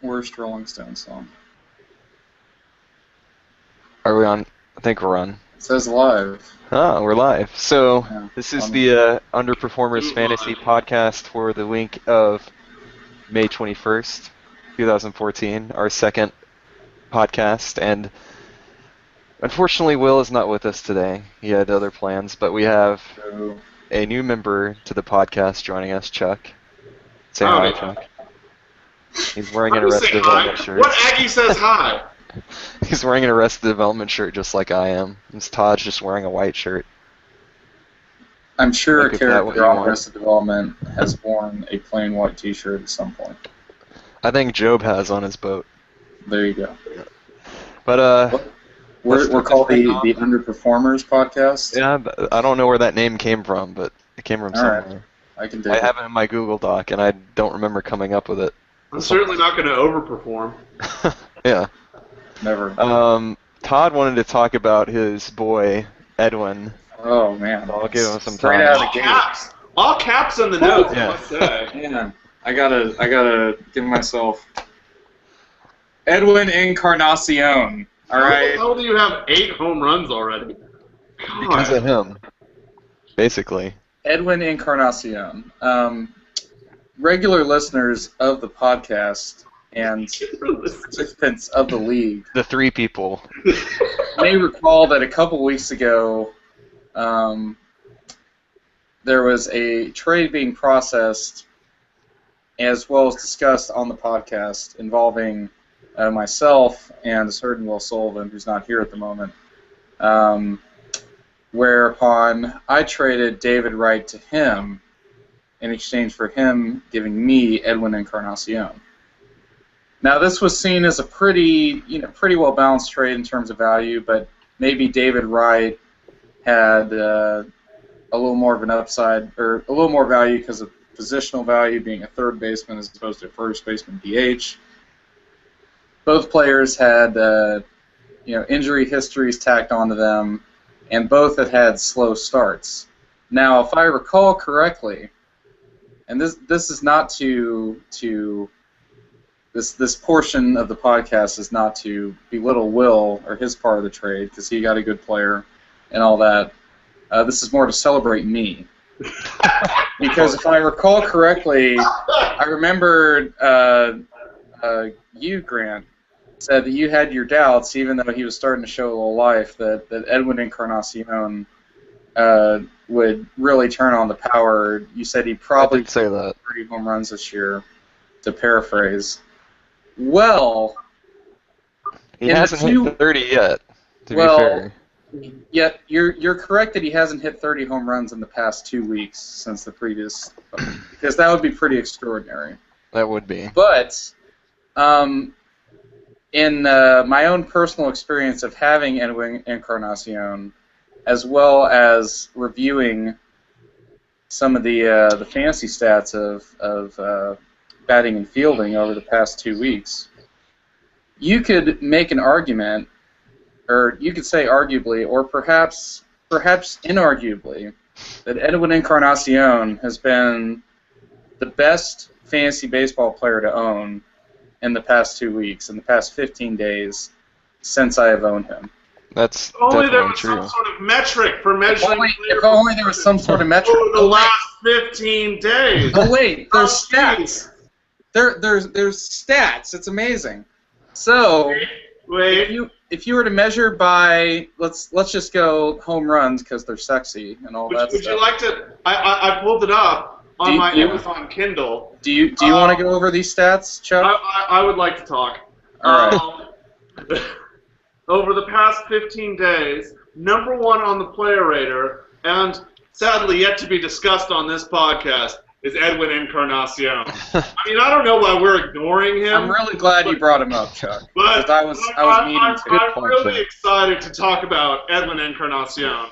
Worst Rolling Stones song. Are we on? I think we're on. It says live. Oh, we're live. So, Yeah, this is the Underperformers Fantasy Podcast for the week of May 21st, 2014, our second podcast. And unfortunately, Will is not with us today. He had other plans, but we have so, a new member to the podcast joining us, Chuck. Say hi, Chuck. He's wearing an Arrested Development shirt. What Aggie says hi? He's wearing an Arrested Development shirt just like I am. And Todd's just wearing a white shirt. I'm sure a Make of that character what you on want. Arrested Development has worn a plain white T-shirt at some point. I think Job has on his boat. There you go. But We're called the Underperformers podcast. yeah, I don't know where that name came from, but it came from All right. somewhere. I can do I it. have it in my Google Doc, and I don't remember coming up with it. I'm certainly not going to overperform. Yeah. Never. Todd wanted to talk about his boy Edwin. Oh man. I'll give him some Straight time. out of All the gate. caps. All caps in the notes, Yeah. I must say. Man, I gotta give myself Edwin Encarnacion. All right. How do you have 8 home runs already? Because of him, basically. Edwin Encarnacion. Regular listeners of the podcast and participants of the league The three people. may recall that a couple weeks ago there was a trade being processed as well as discussed on the podcast involving myself and a certain Will Sullivan, who's not here at the moment, whereupon I traded David Wright to him in exchange for him giving me Edwin Encarnacion. Now, this was seen as a pretty well balanced trade in terms of value, but maybe David Wright had a little more of an upside, or a little more value because of positional value, being a third baseman as opposed to a first baseman DH. Both players had injury histories tacked onto them, and both had slow starts. Now, if I recall correctly, and this is not this portion of the podcast is not to belittle Will or his part of the trade, because he got a good player and all that. This is more to celebrate me. Because if I recall correctly, I remember you, Grant, said that you had your doubts, even though he was starting to show a little life, that Edwin Encarnacion would really turn on the power. You said he'd probably I did say that. 30 home runs this year, to paraphrase. Well, He hasn't hit 30 yet, to be fair. Yet you're correct that he hasn't hit 30 home runs in the past 2 weeks since the previous, because that would be pretty extraordinary. That would be. But in my own personal experience of having Edwin Encarnacion, as well as reviewing some of the fantasy stats of batting and fielding over the past 2 weeks, you could make an argument, or you could say arguably, or perhaps inarguably, that Edwin Encarnacion has been the best fantasy baseball player to own in the past 2 weeks, in the past 15 days, since I have owned him. That's Only there definitely was true. some sort of metric for measuring If only there was some sort of metric. over the last 15 days. But wait, there's Oh, stats. There's stats. It's amazing. So Wait. if you were to measure by let's just go home runs because they're sexy and all that Would stuff. you like to? I pulled it up on my Amazon Kindle. Do you want to go over these stats, Chuck? I would like to talk. All right. Over the past 15 days, number 1 on the player rater, and sadly yet to be discussed on this podcast, is Edwin Encarnacion. I mean, I don't know why we're ignoring him. I'm really glad you brought him up, Chuck. But Because I was meaning to. I'm really excited to talk about Edwin Encarnacion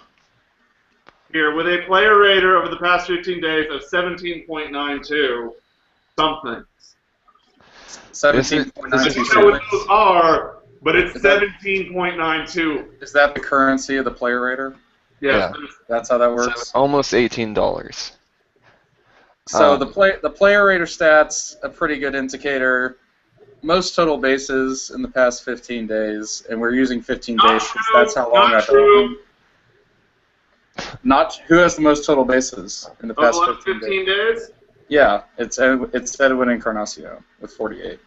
here with a player rater over the past 15 days of 17.92 something. 17.92. I don't know what those are, but it's 17.92. Is that the currency of the player rater? Yes. Yeah. That's how that So works. almost $18. So the player rater stats, a pretty good indicator. Most total bases in the past 15 days, and we're using 15 days because that's how long I've been. Not who has the most total bases in the past 15 days? Yeah, it's Edwin Encarnacion with 48.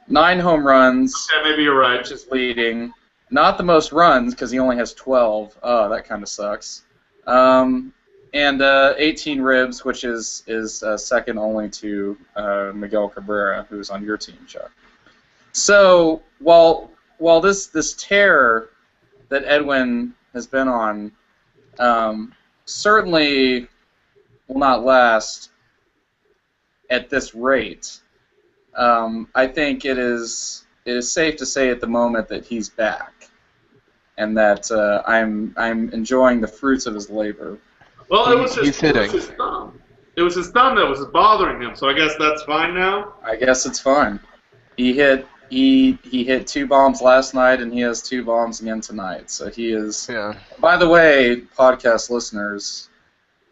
9 home runs. Okay, maybe you're right. Which is leading. Not the most runs because he only has 12. Oh, that kind of sucks. And 18 ribs, which is second only to Miguel Cabrera, who's on your team, Chuck. So while this tear that Edwin has been on certainly will not last at this rate, I think it is safe to say at the moment that he's back, and that I'm enjoying the fruits of his labor. Well, it was his thumb. It was his thumb that was bothering him, so I guess that's fine now? I guess it's fine. He hit 2 bombs last night, and he has 2 bombs again tonight. So he is... Yeah. By the way, podcast listeners,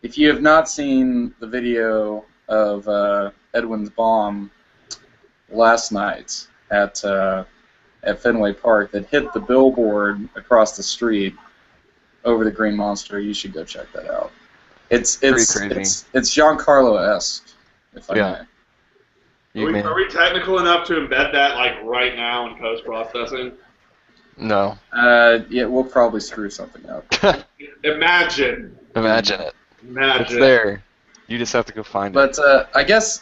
if you have not seen the video of Edwin's bomb last night at Fenway Park that hit the billboard across the street over the Green Monster, you should go check that out. It's Giancarlo-esque, if I may. Are we technical enough to embed that right now in post-processing? No. Yeah, we'll probably screw something up. Imagine it. It's there. You just have to go find it. But I guess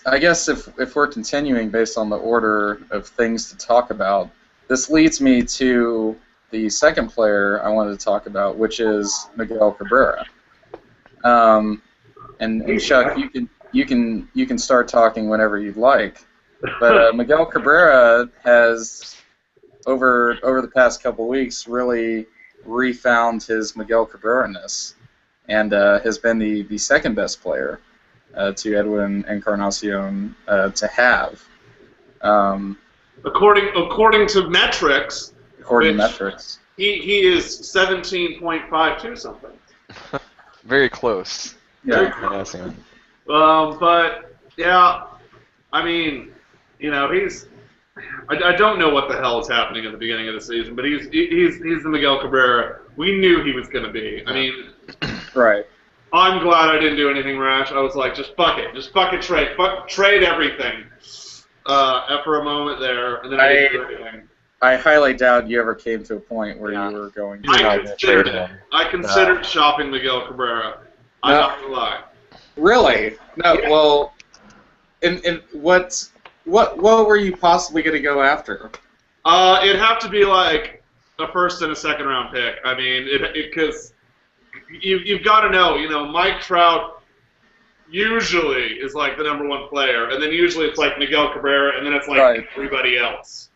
if we're continuing based on the order of things to talk about, this leads me to the second player I wanted to talk about, which is Miguel Cabrera. And Chuck, you can start talking whenever you'd like. But Miguel Cabrera has over the past couple weeks really refound his Miguel Cabrera-ness, and has been the second best player to Edwin Encarnacion to have. According to metrics. According to metrics. He is 17.52 something. Very close. Yeah. But yeah, I mean, he's. I don't know what the hell is happening at the beginning of the season, but he's the Miguel Cabrera we knew he was going to be. I mean, right. I'm glad I didn't do anything rash. I was like, just fuck it, trade everything. For a moment there, and then I didn't do anything. I highly doubt you ever came to a point where you were going to trade him. I considered shopping Miguel Cabrera. I'm not gonna lie. Really? No. Yeah. Well, and what were you possibly going to go after? It'd have to be like a first and a second round pick. I mean, because you've got to know, Mike Trout usually is like the number 1 player, and then usually it's like Miguel Cabrera, and then it's like everybody else.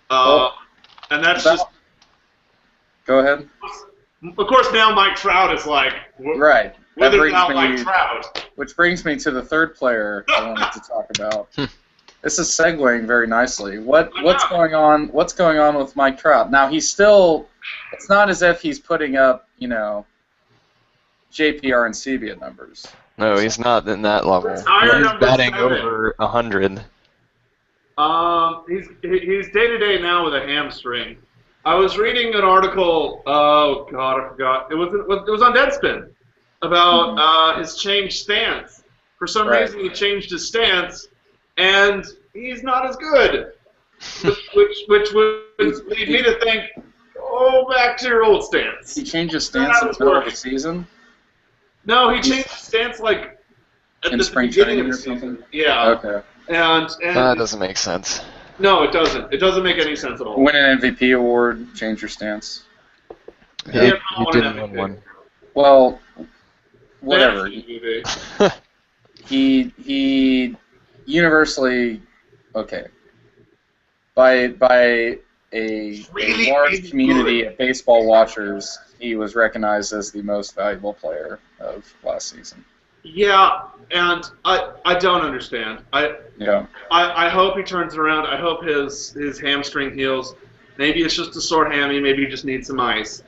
And that's just. Go ahead. Of course, now Mike Trout is like. Right. With or without Mike Trout. Which brings me to the third player I wanted to talk about. This is segueing very nicely. What's going on? What's going on with Mike Trout? Now he's still. It's not as if he's putting up, JPR and Sebia numbers. No, he's not in that level. He's batting over 100. He's day-to-day now with a hamstring. I was reading an article. Oh God, I forgot. It was on Deadspin about his changed stance. For some reason, he changed his stance, and he's not as good. Which would lead me to think, go back to your old stance. He changed his stance in the middle of the season? No, he changed his stance at in the spring beginning training of the or season. something? Yeah. Okay. And that doesn't make sense. No, it doesn't. It doesn't make any sense at all. Win an MVP award, change your stance. He didn't win one. Well, whatever. He he universally by a large community of baseball watchers, he was recognized as the most valuable player of last season. Yeah, and I don't understand. I hope he turns around. I hope his hamstring heals. Maybe it's just a sore hammy. Maybe he just needs some ice.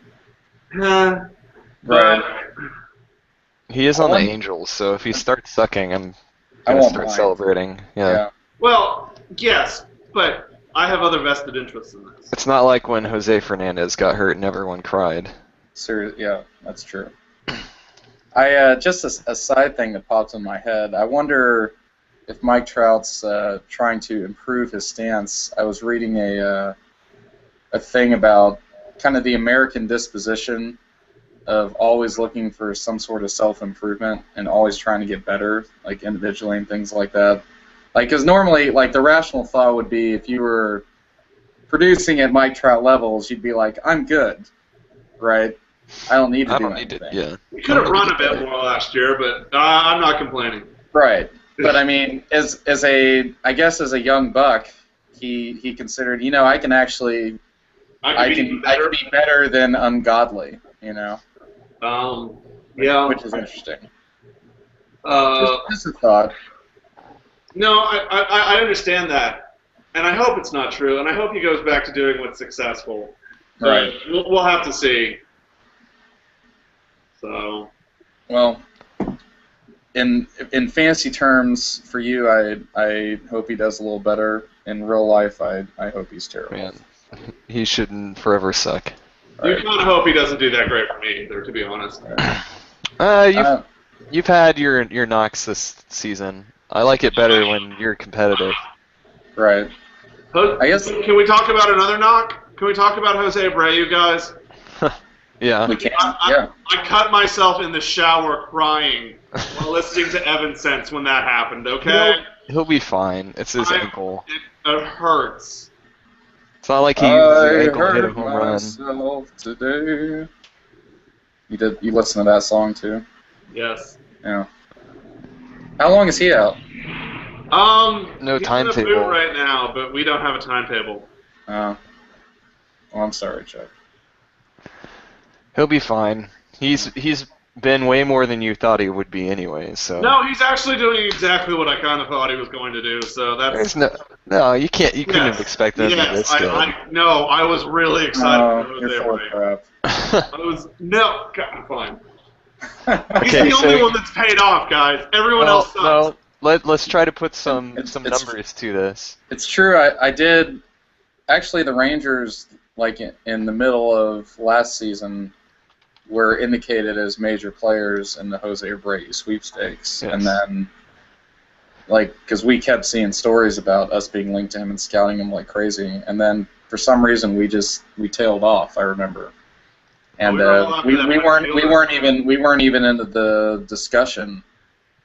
Right. He is on the Angels, so if he starts sucking, I'm gonna start celebrating. Yeah. Well, yes, but I have other vested interests in this. It's not like when Jose Fernandez got hurt and everyone cried. Yeah, that's true. I just a side thing that popped in my head. I wonder if Mike Trout's trying to improve his stance. I was reading a thing about kind of the American disposition of always looking for some sort of self-improvement and always trying to get better, like individually and things like that. Like, because normally, like, the rational thought would be if you were producing at Mike Trout levels, you'd be like, I'm good, right? I don't need to do anything. We could have run a bit more last year, but I'm not complaining. Right. But, I mean, as a young buck, he considered, I can actually... I can be better than ungodly, Yeah. Which is interesting. Just a thought. No, I understand that, and I hope it's not true, and I hope he goes back to doing what's successful. Right. We'll have to see. So. Well, in fantasy terms, for you, I hope he does a little better. In real life, I hope he's terrible. Man. He shouldn't forever suck. You kind of hope he doesn't do that great for me either, to be honest. You've had your knocks this season. I like it better when you're competitive. Right. I guess. Can we talk about another knock? Can we talk about Jose Abreu, guys? Yeah. We can. I cut myself in the shower crying while listening to Evan Sense when that happened. Okay. He'll be fine. It's his ankle. It hurts. It's not like he used his ankle to hit a home run. Today. You listen to that song too? Yes. Yeah. How long is he out? No he's timetable in a boot right now, but we don't have a timetable. Oh. Well, I'm sorry, Chuck. He'll be fine. He's been way more than you thought he would be anyway. So. No, he's actually doing exactly what I kind of thought he was going to do. So that's. No, you can't. You couldn't have expected him to be this good. I was really excited. You're full of crap. Fine. He's the only one that's paid off, guys. Everyone else sucks. No, let's try to put some numbers to this. It's true. I did. Actually, the Rangers, like in the middle of last season, were indicated as major players in the Jose Abreu sweepstakes, yes. And then, because we kept seeing stories about us being linked to him and scouting him like crazy, and then for some reason we tailed off. I remember, and we weren't even into the discussion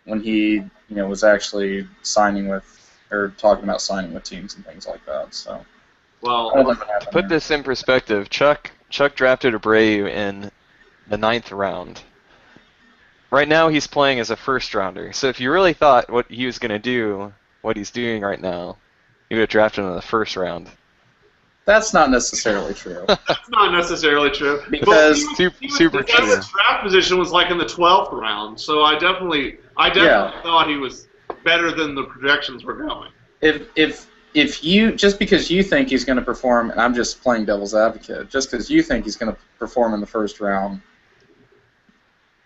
when he was actually signing with or talking about signing with teams and things like that. So, well, to put this in perspective, Chuck drafted Abreu in the 9th round. Right now he's playing as a first rounder. So if you really thought what he was going to do, what he's doing right now, you would have drafted him in the 1st round. That's not necessarily true. That's not necessarily true. Because super true. His draft position was like in the 12th round, so I definitely thought he was better than the projections were going. If you, just because you think he's going to perform, and I'm just playing devil's advocate, just because you think he's going to perform in the 1st round,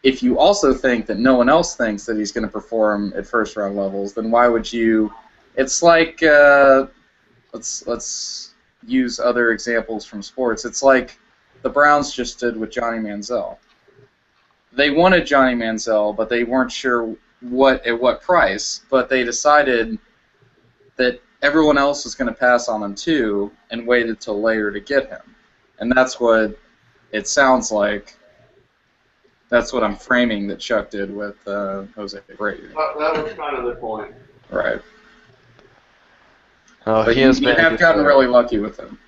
if you also think that no one else thinks that he's going to perform at 1st round levels, then why would you? It's like let's use other examples from sports. It's like the Browns just did with Johnny Manziel. They wanted Johnny Manziel, but they weren't sure at what price. But they decided that everyone else was going to pass on him too, and waited till later to get him. And that's what it sounds like. That's what I'm framing that Chuck did with Jose Abreu. That was kind of the point. Right. Oh, but you have gotten really lucky with him.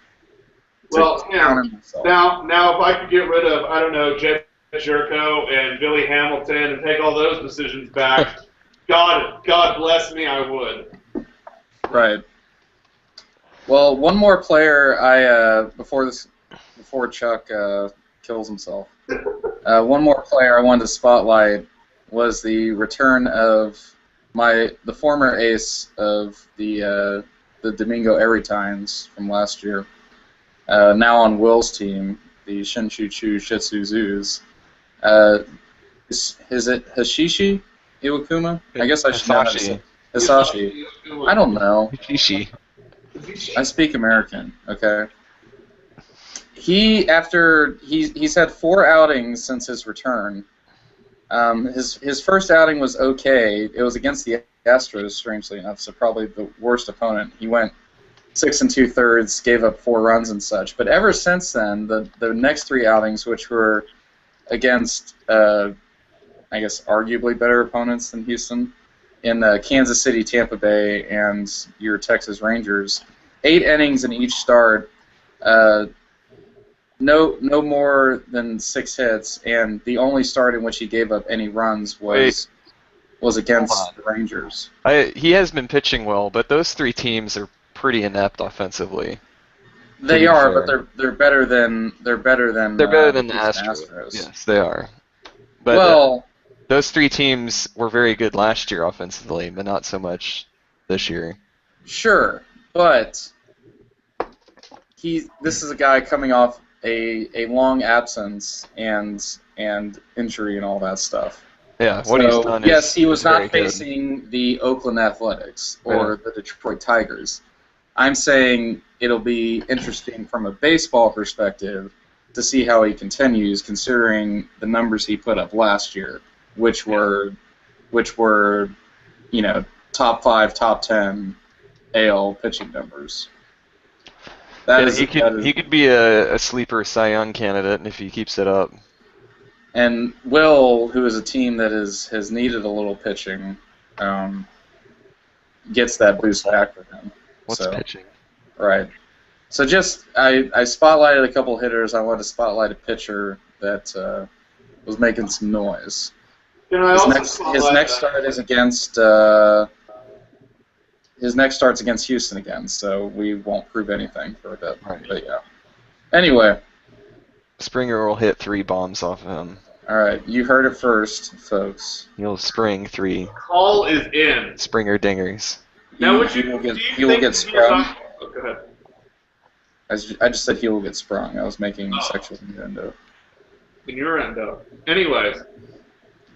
Well, now if I could get rid of, I don't know, Jed Jerko and Billy Hamilton and take all those decisions back, God bless me, I would. Right. Well, one more player before Chuck kills himself. One more player I wanted to spotlight was the return of the former ace of the Domingo Eritines from last year. Now on Will's team, the Shin-Chu-Chu Shih Tzu Zoos. Is it Hashishi Iwakuma? I guess I should know how to say Hisashi. Hisashi. I don't know. Hisashi. I speak American, okay? He's had 4 outings since his return. His first outing was okay. It was against the Astros, strangely enough, so probably the worst opponent. He went 6 2/3, gave up 4 runs and such. But ever since then, the next 3 outings, which were against, I guess, arguably better opponents than Houston, in Kansas City, Tampa Bay, and your Texas Rangers, 8 innings in each start, no more than 6 hits, and the only start in which he gave up any runs was against the Rangers. He has been pitching well, but those 3 teams are pretty inept offensively. They are, but they're better than the Astros. Yes, they are. But those 3 teams were very good last year offensively, but not so much this year. Sure, but this is a guy coming off a long absence and injury and all that stuff. Yeah, what he's done yes, he was not very facing the Oakland Athletics or the Detroit Tigers. I'm saying it'll be interesting from a baseball perspective to see how he continues, considering the numbers he put up last year, which were, top 5, top 10 AL pitching numbers. He could be a sleeper Cy Young candidate if he keeps it up. And Will, who is a team that has needed a little pitching, gets that boost back for him. What's pitching? Right. So I spotlighted a couple hitters. I wanted to spotlight a pitcher that was making some noise. His next start is against Houston again, so we won't prove anything for a bit. Right. But yeah. Anyway. Springer will hit 3 bombs off of him. All right, you heard it first, folks. He'll spring 3. Call is in. Springer dingers. Now, he will get sprung. Oh, go ahead. I just said he will get sprung. I was making sexual innuendo. Innuendo. Anyways,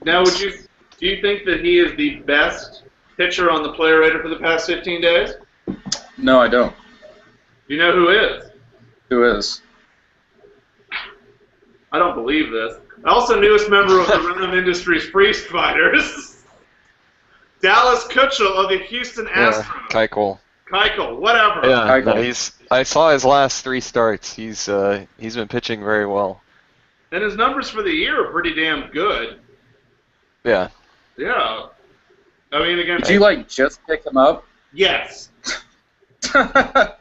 now do you think that he is the best pitcher on the player rater for the past 15 days? No, I don't. You know who is? Who is? I don't believe this. Also, newest member of the Rhythm Industries Priest Fighters, Dallas Keuchel of the Houston Astros. Keuchel, whatever. Yeah, no, I saw his last 3 starts. He's been pitching very well. And his numbers for the year are pretty damn good. Yeah. Yeah. I mean, again. Did you just pick him up? Yes. I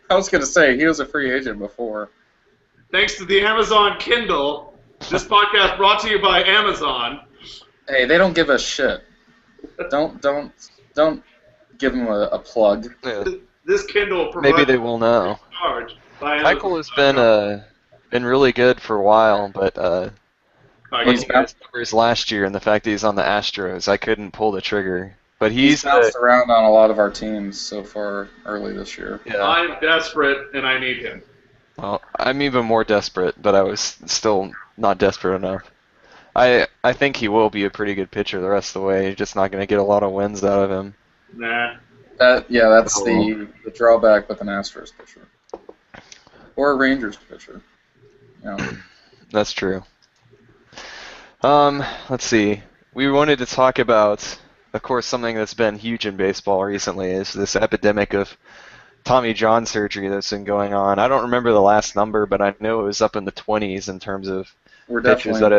was gonna say he was a free agent before. Thanks to the Amazon Kindle, this podcast brought to you by Amazon. Hey, they don't give a shit. Don't give them a plug. Yeah. This Kindle provides maybe they will now. Michael has been really good for a while, but looking at his numbers last year and the fact that he's on the Astros, I couldn't pull the trigger. But he's bounced around on a lot of our teams so far early this year. Yeah. I'm desperate and I need him. Well, I'm even more desperate, but I was still not desperate enough. I think he will be a pretty good pitcher the rest of the way. He's just not going to get a lot of wins out of him. Nah. That's the drawback with an Astros pitcher. Or a Rangers pitcher. That's true. Let's see. We wanted to talk about, of course, something that's been huge in baseball recently is this epidemic of Tommy John surgery that's been going on. I don't remember the last number, but I know it was up in the 20s in terms of pitchers that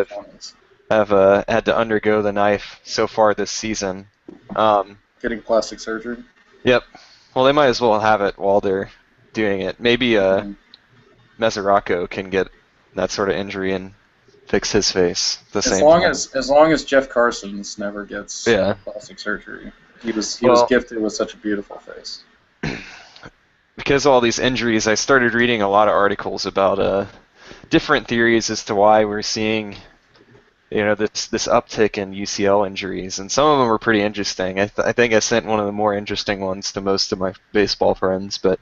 have had to undergo the knife so far this season. Getting plastic surgery? Yep. Well, they might as well have it while they're doing it. Maybe Mesoraco can get that sort of injury and fix his face at the same time. As long as Jeff Carson's never gets plastic surgery. He was gifted with such a beautiful face. Because of all these injuries, I started reading a lot of articles about different theories as to why we're seeing, this uptick in UCL injuries, and some of them were pretty interesting. I think I sent one of the more interesting ones to most of my baseball friends, but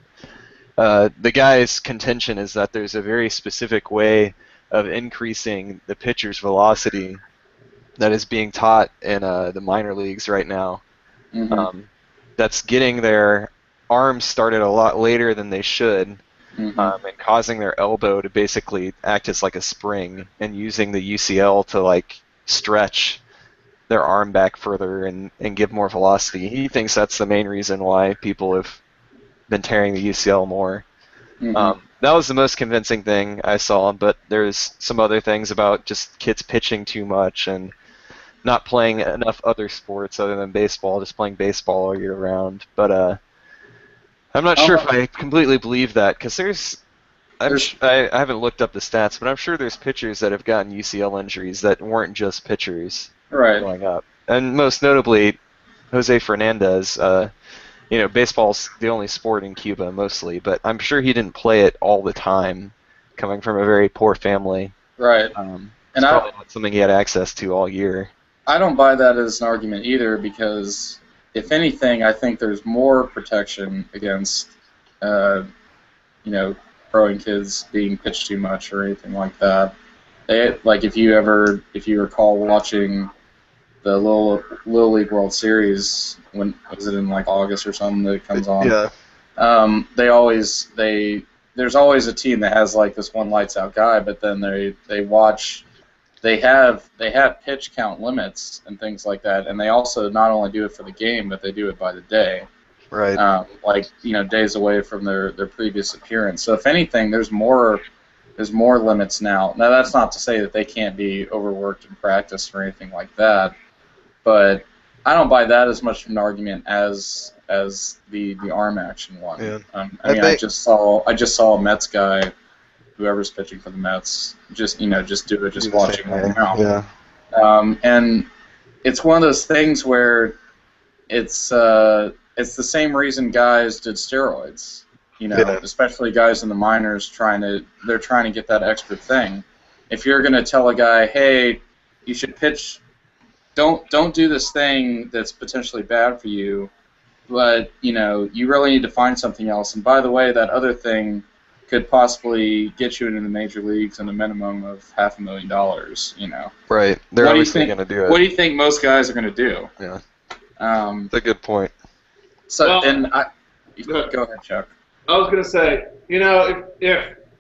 the guy's contention is that there's a very specific way of increasing the pitcher's velocity that is being taught in the minor leagues right now. Mm-hmm. That's getting their arms started a lot later than they should, Mm-hmm. and causing their elbow to basically act as like a spring, and using the UCL to like stretch their arm back further and give more velocity. He thinks that's the main reason why people have been tearing the UCL more. Mm-hmm. That was the most convincing thing I saw, but there's some other things about just kids pitching too much and not playing enough other sports other than baseball, just playing baseball all year round. But I'm not sure if I completely believe that, because I haven't looked up the stats, but I'm sure there's pitchers that have gotten UCL injuries that weren't just pitchers Right. growing up. And most notably, Jose Fernandez. Baseball's the only sport in Cuba mostly, but I'm sure he didn't play it all the time, coming from a very poor family. Right. It's probably not something he had access to all year. I don't buy that as an argument either, because if anything, I think there's more protection against, growing kids being pitched too much or anything like that. If you recall watching the Little League World Series, when was it in like August or something that it comes on? Yeah. There's always a team that has like this one lights out guy, but then they have pitch count limits and things like that, and they also not only do it for the game, but they do it by the day. Right. Days away from their previous appearance. So if anything, there's more limits now. Now that's not to say that they can't be overworked in practice or anything like that, but I don't buy that as much of an argument as the arm action one. Yeah. I just saw a Mets guy, whoever's pitching for the Mets, just do it, just watching them out. Yeah. And it's one of those things where it's the same reason guys did steroids. Especially guys in the minors trying to get that extra thing. If you're going to tell a guy, hey, you should pitch, don't do this thing that's potentially bad for you, but you really need to find something else. And by the way, that other thing could possibly get you into the major leagues in a minimum of $500,000. Right. They're obviously going to do it. What do you think most guys are going to do? Yeah. That's a good point. So, go ahead, Chuck. I was gonna say,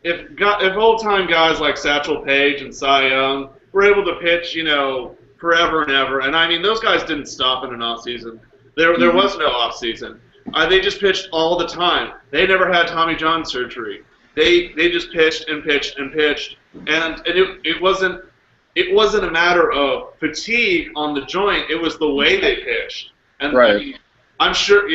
if old time guys like Satchel Paige and Cy Young were able to pitch, forever and ever, and I mean those guys didn't stop in an off season. There was no off season. They just pitched all the time. They never had Tommy John surgery. They just pitched and pitched and pitched, and it wasn't a matter of fatigue on the joint. It was the way they pitched, and right. I'm sure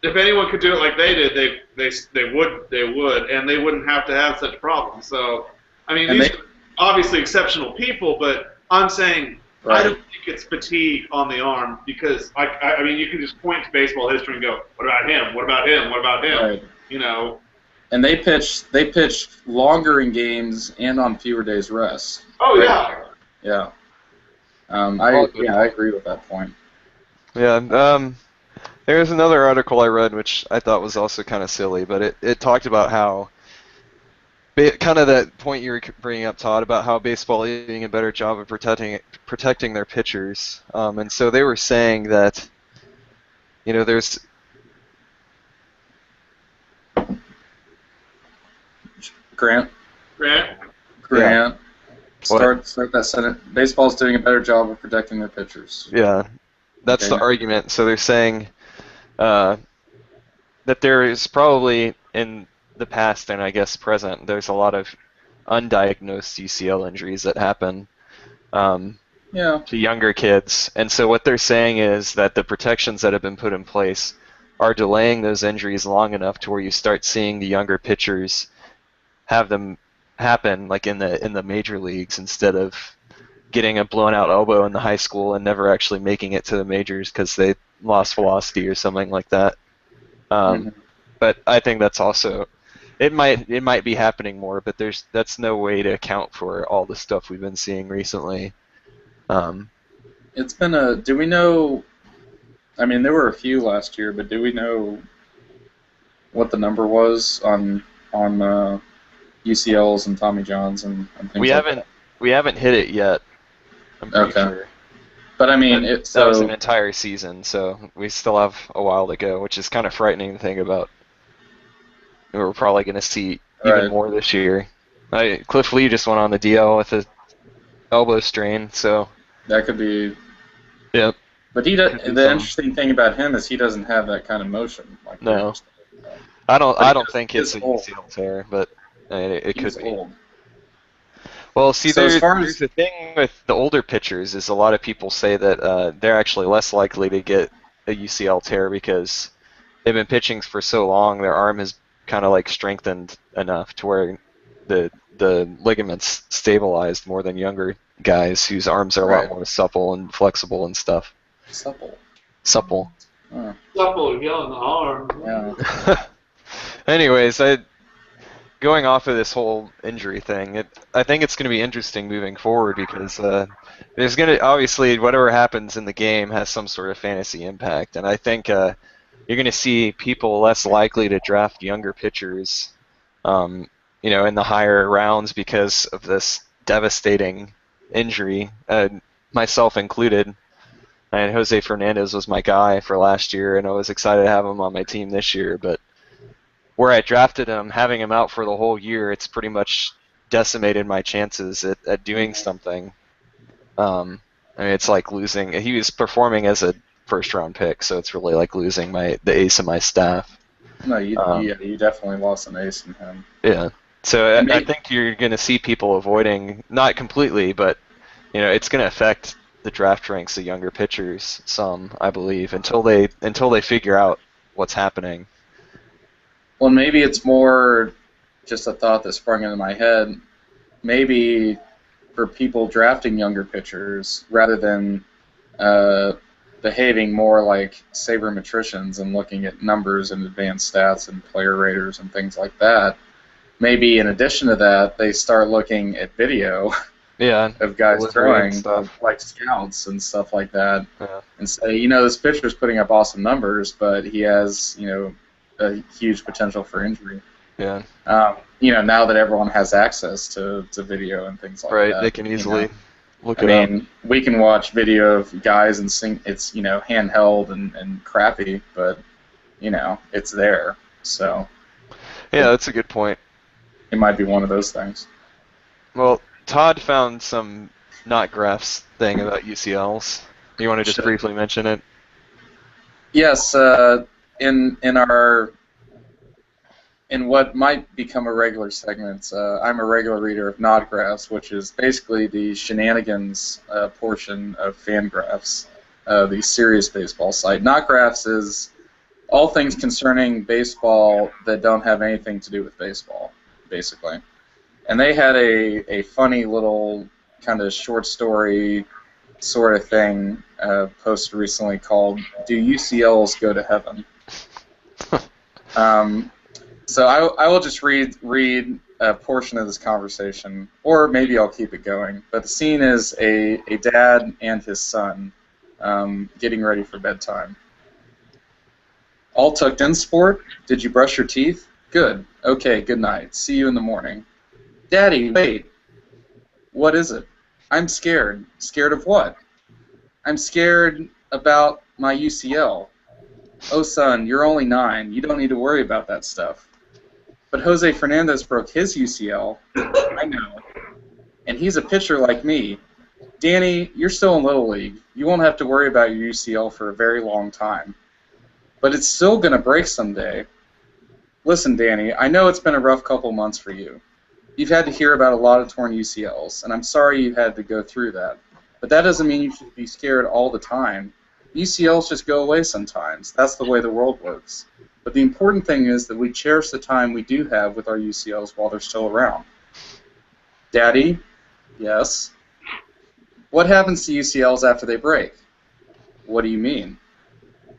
if anyone could do it like they did, they would, and they wouldn't have to have such problems. So, I mean, these are obviously exceptional people, but I'm saying I don't think it's fatigue on the arm, because I mean, you can just point to baseball history and go, what about him? What about him? What about him? Right. And they pitched longer in games and on fewer days rest. Oh yeah. Yeah. I agree with that point. Yeah. There was another article I read which I thought was also kind of silly, but it talked about how, kind of that point you were bringing up, Todd, about how baseball is doing a better job of protecting their pitchers. And so they were saying that, there's... Grant. Yeah. Start that sentence. Baseball's doing a better job of protecting their pitchers. Yeah, that's the argument. So they're saying that there is probably in the past and I guess present, there's a lot of undiagnosed UCL injuries that happen to younger kids. And so what they're saying is that the protections that have been put in place are delaying those injuries long enough to where you start seeing the younger pitchers have them happen like in the major leagues, instead of getting a blown out elbow in the high school and never actually making it to the majors because they lost velocity or something like that. But I think that's also, it might be happening more, but that's no way to account for all the stuff we've been seeing recently. It's been do we know, I mean there were a few last year, but do we know what the number was on UCLs and Tommy Johns and things we haven't hit it yet. I'm pretty Okay. sure. But I mean, And it that was an so entire season, so we still have a while to go, which is kind of frightening to think about. We're probably going to see even right. more this year. Cliff Lee just went on the DL with a elbow strain, so That could be. yep, But could be the some. interesting thing about him is he doesn't have that kind of motion like we were No, just talking about. But I don't think he it's is a old. UCL tear, but it could He's be. old. Well, see, So as far there's as the thing with the older pitchers is a lot of people say that they're actually less likely to get a UCL tear because they've been pitching for so long, their arm has kind of like strengthened enough to where the ligaments stabilized more than younger guys whose arms are a lot right, more supple and flexible and stuff. supple. Supple. Oh, Supple, yelling the arm. yeah. Anyways, going off of this whole injury thing, I think it's going to be interesting moving forward because there's going to obviously whatever happens in the game has some sort of fantasy impact, and I think you're going to see people less likely to draft younger pitchers, in the higher rounds because of this devastating injury, myself included. And Jose Fernandez was my guy for last year, and I was excited to have him on my team this year, but where I drafted him, having him out for the whole year, it's pretty much decimated my chances at doing something. I mean, it's like losing. He was performing as a first-round pick, so it's really like losing the ace of my staff. No, Um, you definitely lost an ace in him. yeah. So And I maybe, think you're going to see people avoiding, not completely, but it's going to affect the draft ranks of younger pitchers some, I believe, until they figure out what's happening. well, maybe it's more just a thought that sprung into my head. Maybe for people drafting younger pitchers, rather than behaving more like sabermetricians and looking at numbers and advanced stats and player raters and things like that, maybe in addition to that, they start looking at video Yeah, of guys delivery and throwing, stuff. like scouts and stuff like that, Yeah. and say, this pitcher's putting up awesome numbers, but he has, a huge potential for injury. Yeah. Now that everyone has access to video and things like Right, that. they can easily look I it up. mean, we can watch video of guys and sing. It's handheld and crappy, but it's there. So Yeah, that's a good point. it might be one of those things. Well, Todd found some not graphs thing about UCLs. You want to just Sure. briefly mention it? Yes, in what might become a regular segment, I'm a regular reader of Nodgraphs, which is basically the shenanigans portion of Fangraphs, the serious baseball site. Nodgraphs is all things concerning baseball that don't have anything to do with baseball, basically. And they had a funny little kind of short story sort of thing posted recently called "Do UCLs Go to Heaven?" So I will just read a portion of this conversation, or maybe I'll keep it going. But the scene is a dad and his son getting ready for bedtime. All tucked in, sport? Did you brush your teeth? Good. Okay, good night. See you in the morning. Daddy, wait. What is it? I'm scared. Scared of what? I'm scared about my UCL. Oh, son, you're only 9. You don't need to worry about that stuff. But Jose Fernandez broke his UCL. I know. And he's a pitcher like me. Danny, you're still in Little League. You won't have to worry about your UCL for a very long time. But it's still going to break someday. Listen, Danny, I know it's been a rough couple months for you. You've had to hear about a lot of torn UCLs, and I'm sorry you had to go through that. But that doesn't mean you should be scared all the time. UCLs just go away sometimes. That's the way the world works. But the important thing is that we cherish the time we do have with our UCLs while they're still around. Daddy? Yes? What happens to UCLs after they break? What do you mean?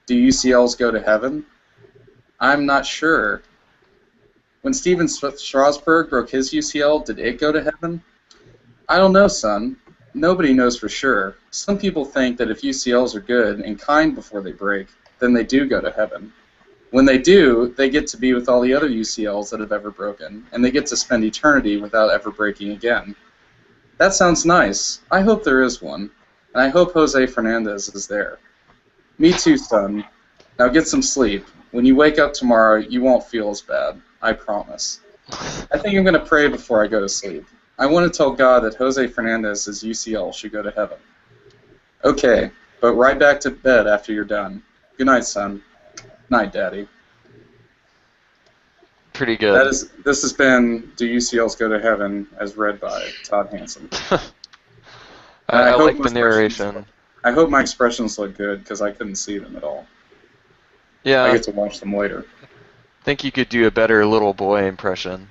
Do UCLs go to heaven? I'm not sure. When Steven Strasburg broke his UCL, did it go to heaven? I don't know, son. Nobody knows for sure. Some people think that if UCLs are good and kind before they break, then they do go to heaven. When they do, they get to be with all the other UCLs that have ever broken, and they get to spend eternity without ever breaking again. That sounds nice. I hope there is one. And I hope Jose Fernandez is there. Me too, son. Now get some sleep. When you wake up tomorrow, you won't feel as bad. I promise. I think I'm going to pray before I go to sleep. I want to tell God that Jose Fernandez's UCL should go to heaven. Okay, but right back to bed after you're done. Good night, son. Night, Daddy. Pretty good. This has been Do UCLs Go to Heaven, as read by Todd Hansen. I hope like my the narration. I hope my expressions look good, because I couldn't see them at all. Yeah. I get to watch them later. I think you could do a better little boy impression.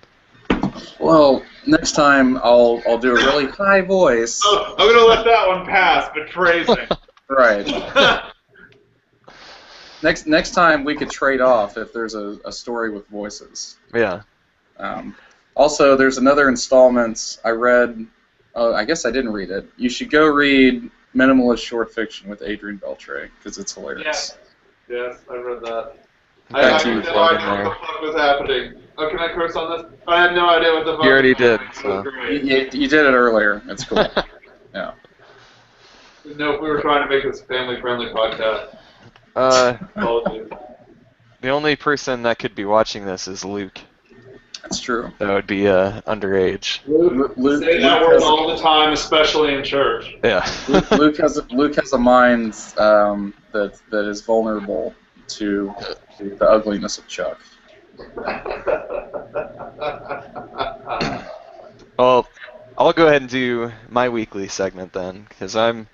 Well, next time I'll do a really high voice. Oh, I'm gonna let that one pass, but phrasing. Right. Next time we could trade off if there's a story with voices. Yeah. Also, there's another installment I read. I guess I didn't read it. You should go read Minimalist Short Fiction with Adrian Beltre, because it's hilarious. Yes, I read that. I Back had to you, no Florida idea what there. the fuck was happening. Oh, can I curse on this? I had no idea what the fuck You already was did, happening. so. It was great. You did it earlier. It's cool. Yeah. Didn't know if we were trying to make this a family-friendly podcast. Apologies. The only person that could be watching this is Luke. That's true. That would be underage. Luke Say that word has, all the time, especially in church. Yeah. Luke has a mind that is vulnerable to the ugliness of Chuck. Well, I'll go ahead and do my weekly segment then, because I'm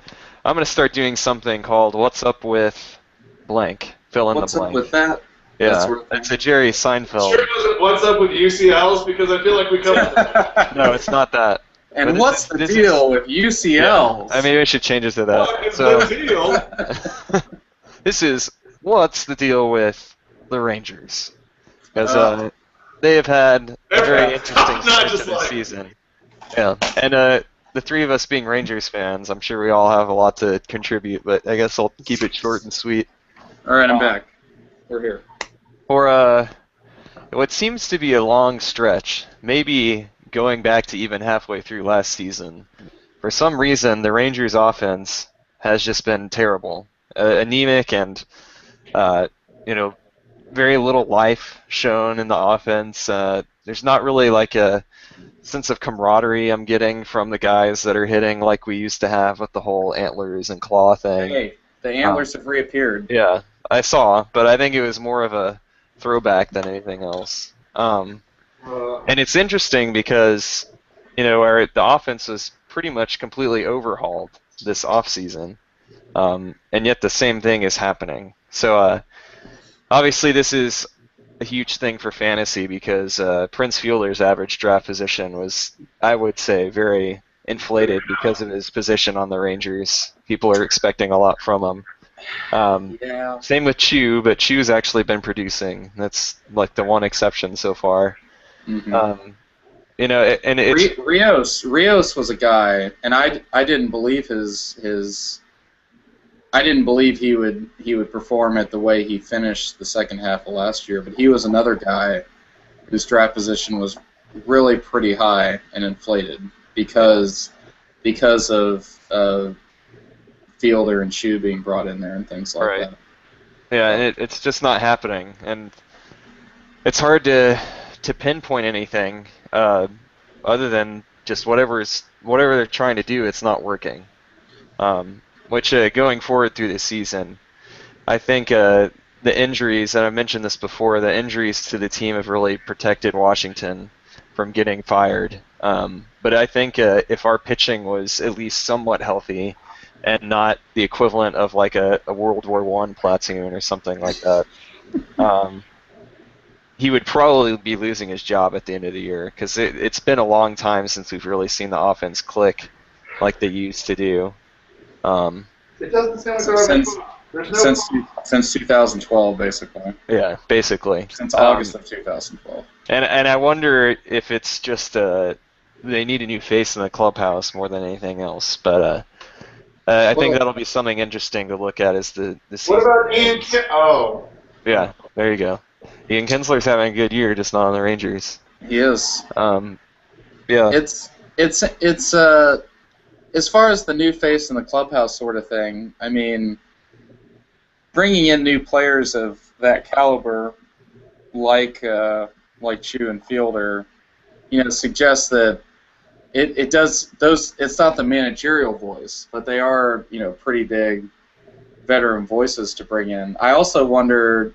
going to start doing something called What's Up with Blank. Fill in What's the up blank. with that? Yeah, That sort of thing? it's a Jerry Seinfeld. Sure, wasn't what's up with UCLs? Because I feel like we covered No, it's not that. And But what's the deal with UCLs? I maybe I should change it to that. What is So the deal? this is what's the deal with the Rangers? Because they have had a very interesting Not start to just the like- season. Yeah, and the three of us being Rangers fans, I'm sure we all have a lot to contribute, but I guess I'll keep it short and sweet. All right, I'm back. We're here. For what seems to be a long stretch, maybe going back to even halfway through last season, for some reason the Rangers' offense has just been terrible, anemic, and very little life shown in the offense. There's not really like a sense of camaraderie I'm getting from the guys that are hitting like we used to have with the whole antlers and claw thing. Hey, the antlers have reappeared. Yeah, I saw, but I think it was more of a throwback than anything else. And it's interesting because, the offense was pretty much completely overhauled this offseason, and yet the same thing is happening. So, obviously this is a huge thing for fantasy because Prince Fielder's average draft position was, I would say, very inflated because of his position on the Rangers. People are expecting a lot from him. Yeah. Same with Chu, but Chu's actually been producing. That's like the one exception so far. Mm-hmm. And it's Rios was a guy, and I didn't believe I didn't believe he would perform it the way he finished the second half of last year. But he was another guy whose draft position was really pretty high and inflated because of Fielder and Chu being brought in there and things like Right. that. Yeah, and it's just not happening, and it's hard to pinpoint anything other than just whatever they're trying to do. It's not working. Which going forward through this season, I think the injuries, and I've mentioned this before, the injuries to the team have really protected Washington from getting fired. But I think if our pitching was at least somewhat healthy and not the equivalent of like a World War I platoon or something like that, he would probably be losing his job at the end of the year because it's been a long time since we've really seen the offense click like they used to do. It doesn't sound like Since 2012, basically. Yeah, basically. Since August of 2012. And I wonder if it's just they need a new face in the clubhouse more than anything else. But I think that'll be something interesting to look at as the season. What about Ian? Oh. Yeah, there you go. Ian Kinsler's having a good year, just not on the Rangers. He is. Yeah. it's as far as the new face in the clubhouse sort of thing. I mean, bringing in new players of that caliber, like Chu and Fielder, suggests that it does those. It's not the managerial voice, but they are pretty big veteran voices to bring in. I also wonder,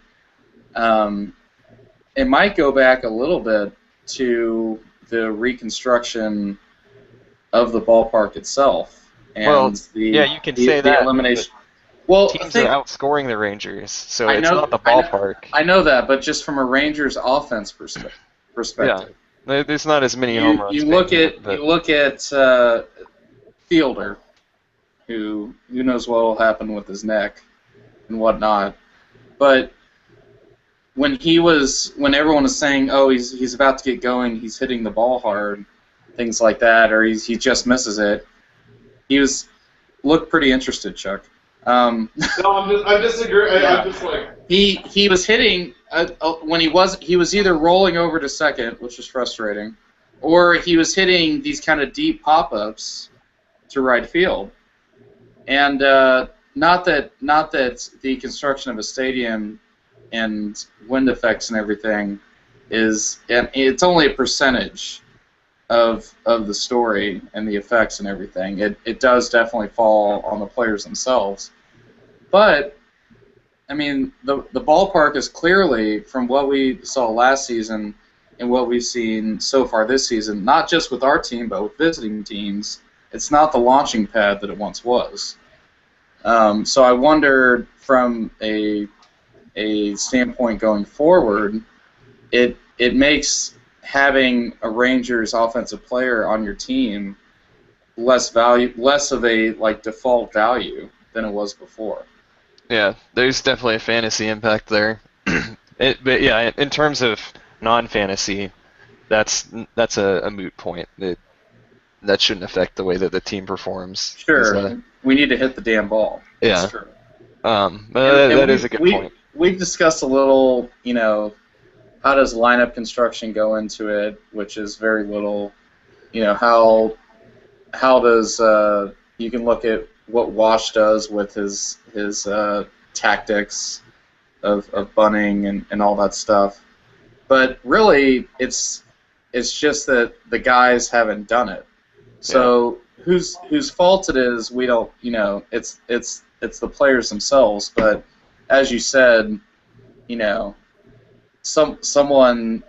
it might go back a little bit to the reconstruction of the ballpark itself and you can say the that. elimination. Well, teams are outscoring the Rangers, so it's not the ballpark. I know that, but just from a Rangers offense perspective. Yeah, there's not as many home runs. You look at Fielder, who knows what will happen with his neck and whatnot, but when everyone was saying, oh, he's about to get going, he's hitting the ball hard, things like that, or he just misses it, he looked pretty interested, Chuck. No, I disagree. Yeah. I'm just like he was hitting when he was either rolling over to second, which was frustrating, or he was hitting these kind of deep pop-ups to right field. And not that the construction of a stadium and wind effects and everything and it's only a percentage of the story and the effects and everything. It does definitely fall on the players themselves. But I mean, the ballpark is clearly, from what we saw last season and what we've seen so far this season, not just with our team but with visiting teams, it's not the launching pad that it once was. So I wonder, from a standpoint going forward, it makes having a Rangers offensive player on your team less of a default value than it was before. Yeah, there's definitely a fantasy impact there. But yeah, in terms of non-fantasy, that's a moot point. That shouldn't affect the way that the team performs. Sure, we need to hit the damn ball. Yeah. That's true. But that is a good point. We've discussed a little, how does lineup construction go into it, which is very little. How does you can look at what Wash does with his tactics of bunting and all that stuff, but really it's just that the guys haven't done it. So whose fault it is, we don't. It's the players themselves. But as you said, someone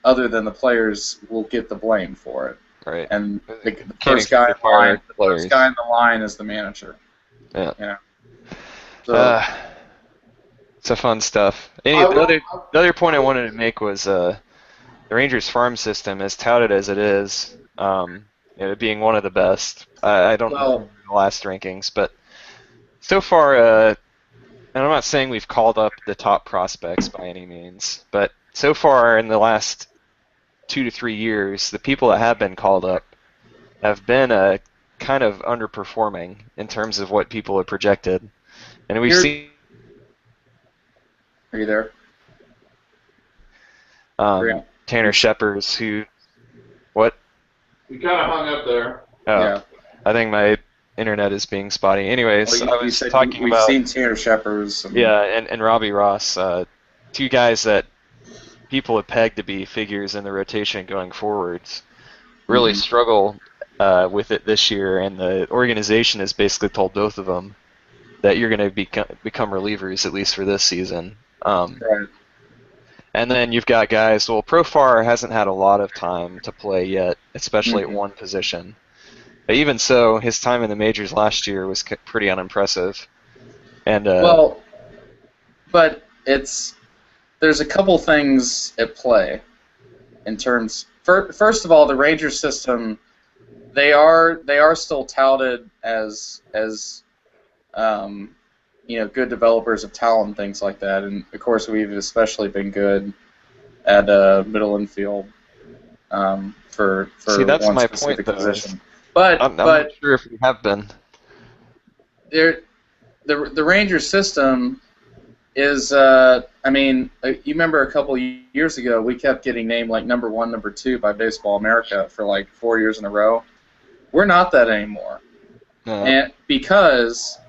other than the players will get the blame for it. Right. And the first guy in the line is the manager. Yeah. So, it's fun stuff. The other point I wanted to make was the Rangers farm system, as touted as it is, being one of the best. I don't know the last rankings, but so far, and I'm not saying we've called up the top prospects by any means, but so far in the last 2 to 3 years, the people that have been called up have been kind of underperforming in terms of what people have projected. And we've seen... Are you there? Tanner Scheppers, who... What? You kind of hung up there. Oh, yeah. I think my internet is being spotty. Anyways, I was talking about... We've seen Tanner Scheppers. And Robbie Ross, two guys that people have pegged to be figures in the rotation going forwards, really struggle with it this year, and the organization has basically told both of them that you're going to become relievers, at least for this season. Right. And then you've got guys, Profar hasn't had a lot of time to play yet, especially at one position. But even so, his time in the majors last year was pretty unimpressive. And but there's a couple things at play in terms. First of all, the Rangers system, they are still touted as good developers of talent and things like that. And of course, we've especially been good at middle infield for that's one my specific point, position. But I'm not sure if we have been. The Rangers system is, I mean, you remember a couple years ago we kept getting named like number 1, number 2 by Baseball America for like 4 years in a row. We're not that anymore, and because,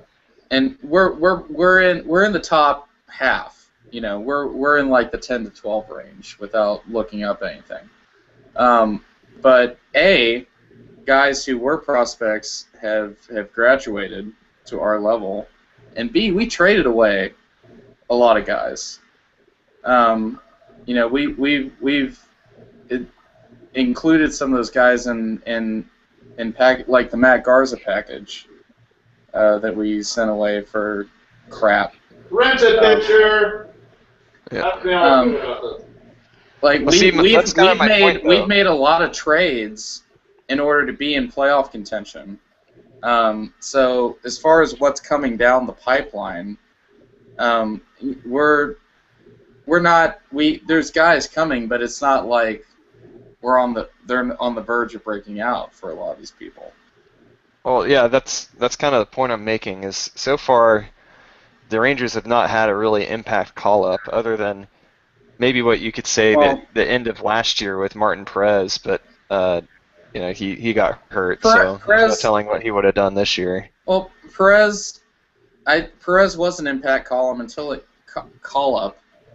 and we're in the top half. You know, we're in like the 10 to 12 range without looking up anything. But guys who were prospects have graduated to our level, and B, we traded away a lot of guys. You know, we've included some of those guys in like the Matt Garza package that we sent away for crap. Rent a picture. Yeah. That's the only thing about this. Like Well, see, that's kind of my point, though. we've made a lot of trades in order to be in playoff contention. So as far as what's coming down the pipeline, there's guys coming, but it's not like they're on the verge of breaking out for a lot of these people. Well, yeah, that's kind of the point I'm making. Is so far, the Rangers have not had a really impact call-up, other than maybe what you could say that the end of last year with Martin Perez, but you know, he got hurt, so there's no telling what he would have done this year. Well, Perez was an impact call-up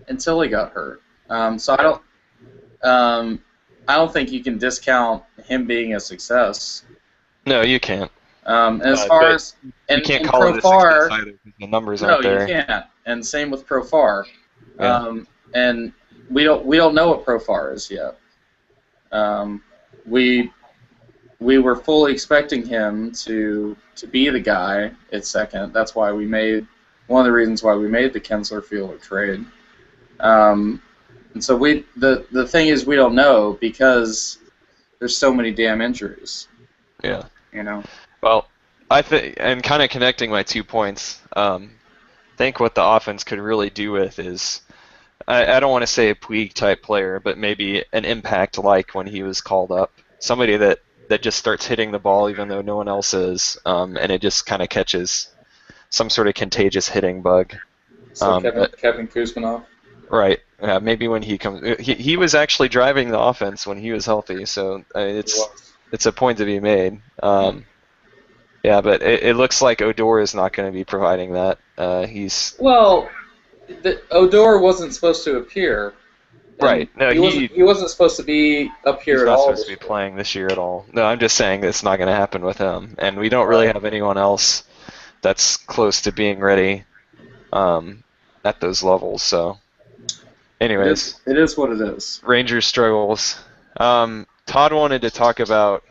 until he got hurt. So I don't think you can discount him being a success. No, you can't. As far as you can't call it a success either because the numbers aren't there. No, you can't. And same with Profar. Yeah. And we don't know what Profar is yet. We were fully expecting him to be the guy at second. That's why one of the reasons why we made the Kensler Fielder trade. And so the thing is, we don't know because there's so many damn injuries. Yeah. You know. Well, I think, and kind of connecting my 2 points, I think what the offense could really do with is, I don't want to say a Puig type player, but maybe an impact like when he was called up. Somebody that just starts hitting the ball even though no one else is, and it just kind of catches some sort of contagious hitting bug. So Kevin Kuzmanov? Right. Yeah, maybe when he comes, he was actually driving the offense when he was healthy, so it's a point to be made. Yeah, but it looks like Odor is not going to be providing that. Odor wasn't supposed to appear. Right. No, he wasn't supposed to be up here at all. He's not supposed to be playing this year at all. No, I'm just saying it's not going to happen with him, and we don't really have anyone else that's close to being ready at those levels. So, anyways, it is what it is. Rangers struggles. Todd wanted to talk about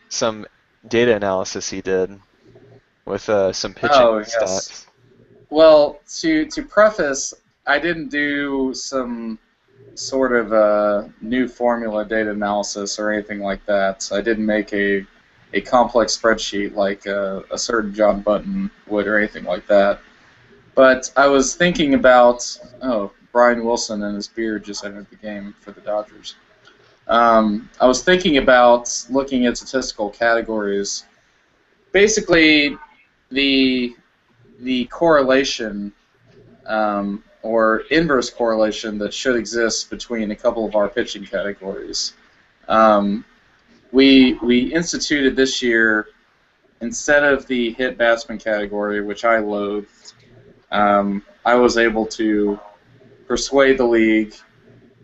some data analysis he did with some pitching stats. Well, to preface, I didn't do some sort of new formula data analysis or anything like that. I didn't make a complex spreadsheet like a certain John Button would or anything like that. But I was thinking about, Brian Wilson and his beard just entered the game for the Dodgers. I was thinking about looking at statistical categories. Basically, the correlation or inverse correlation that should exist between a couple of our pitching categories. We instituted this year, instead of the hit batsman category, which I loathed, I was able to persuade the league.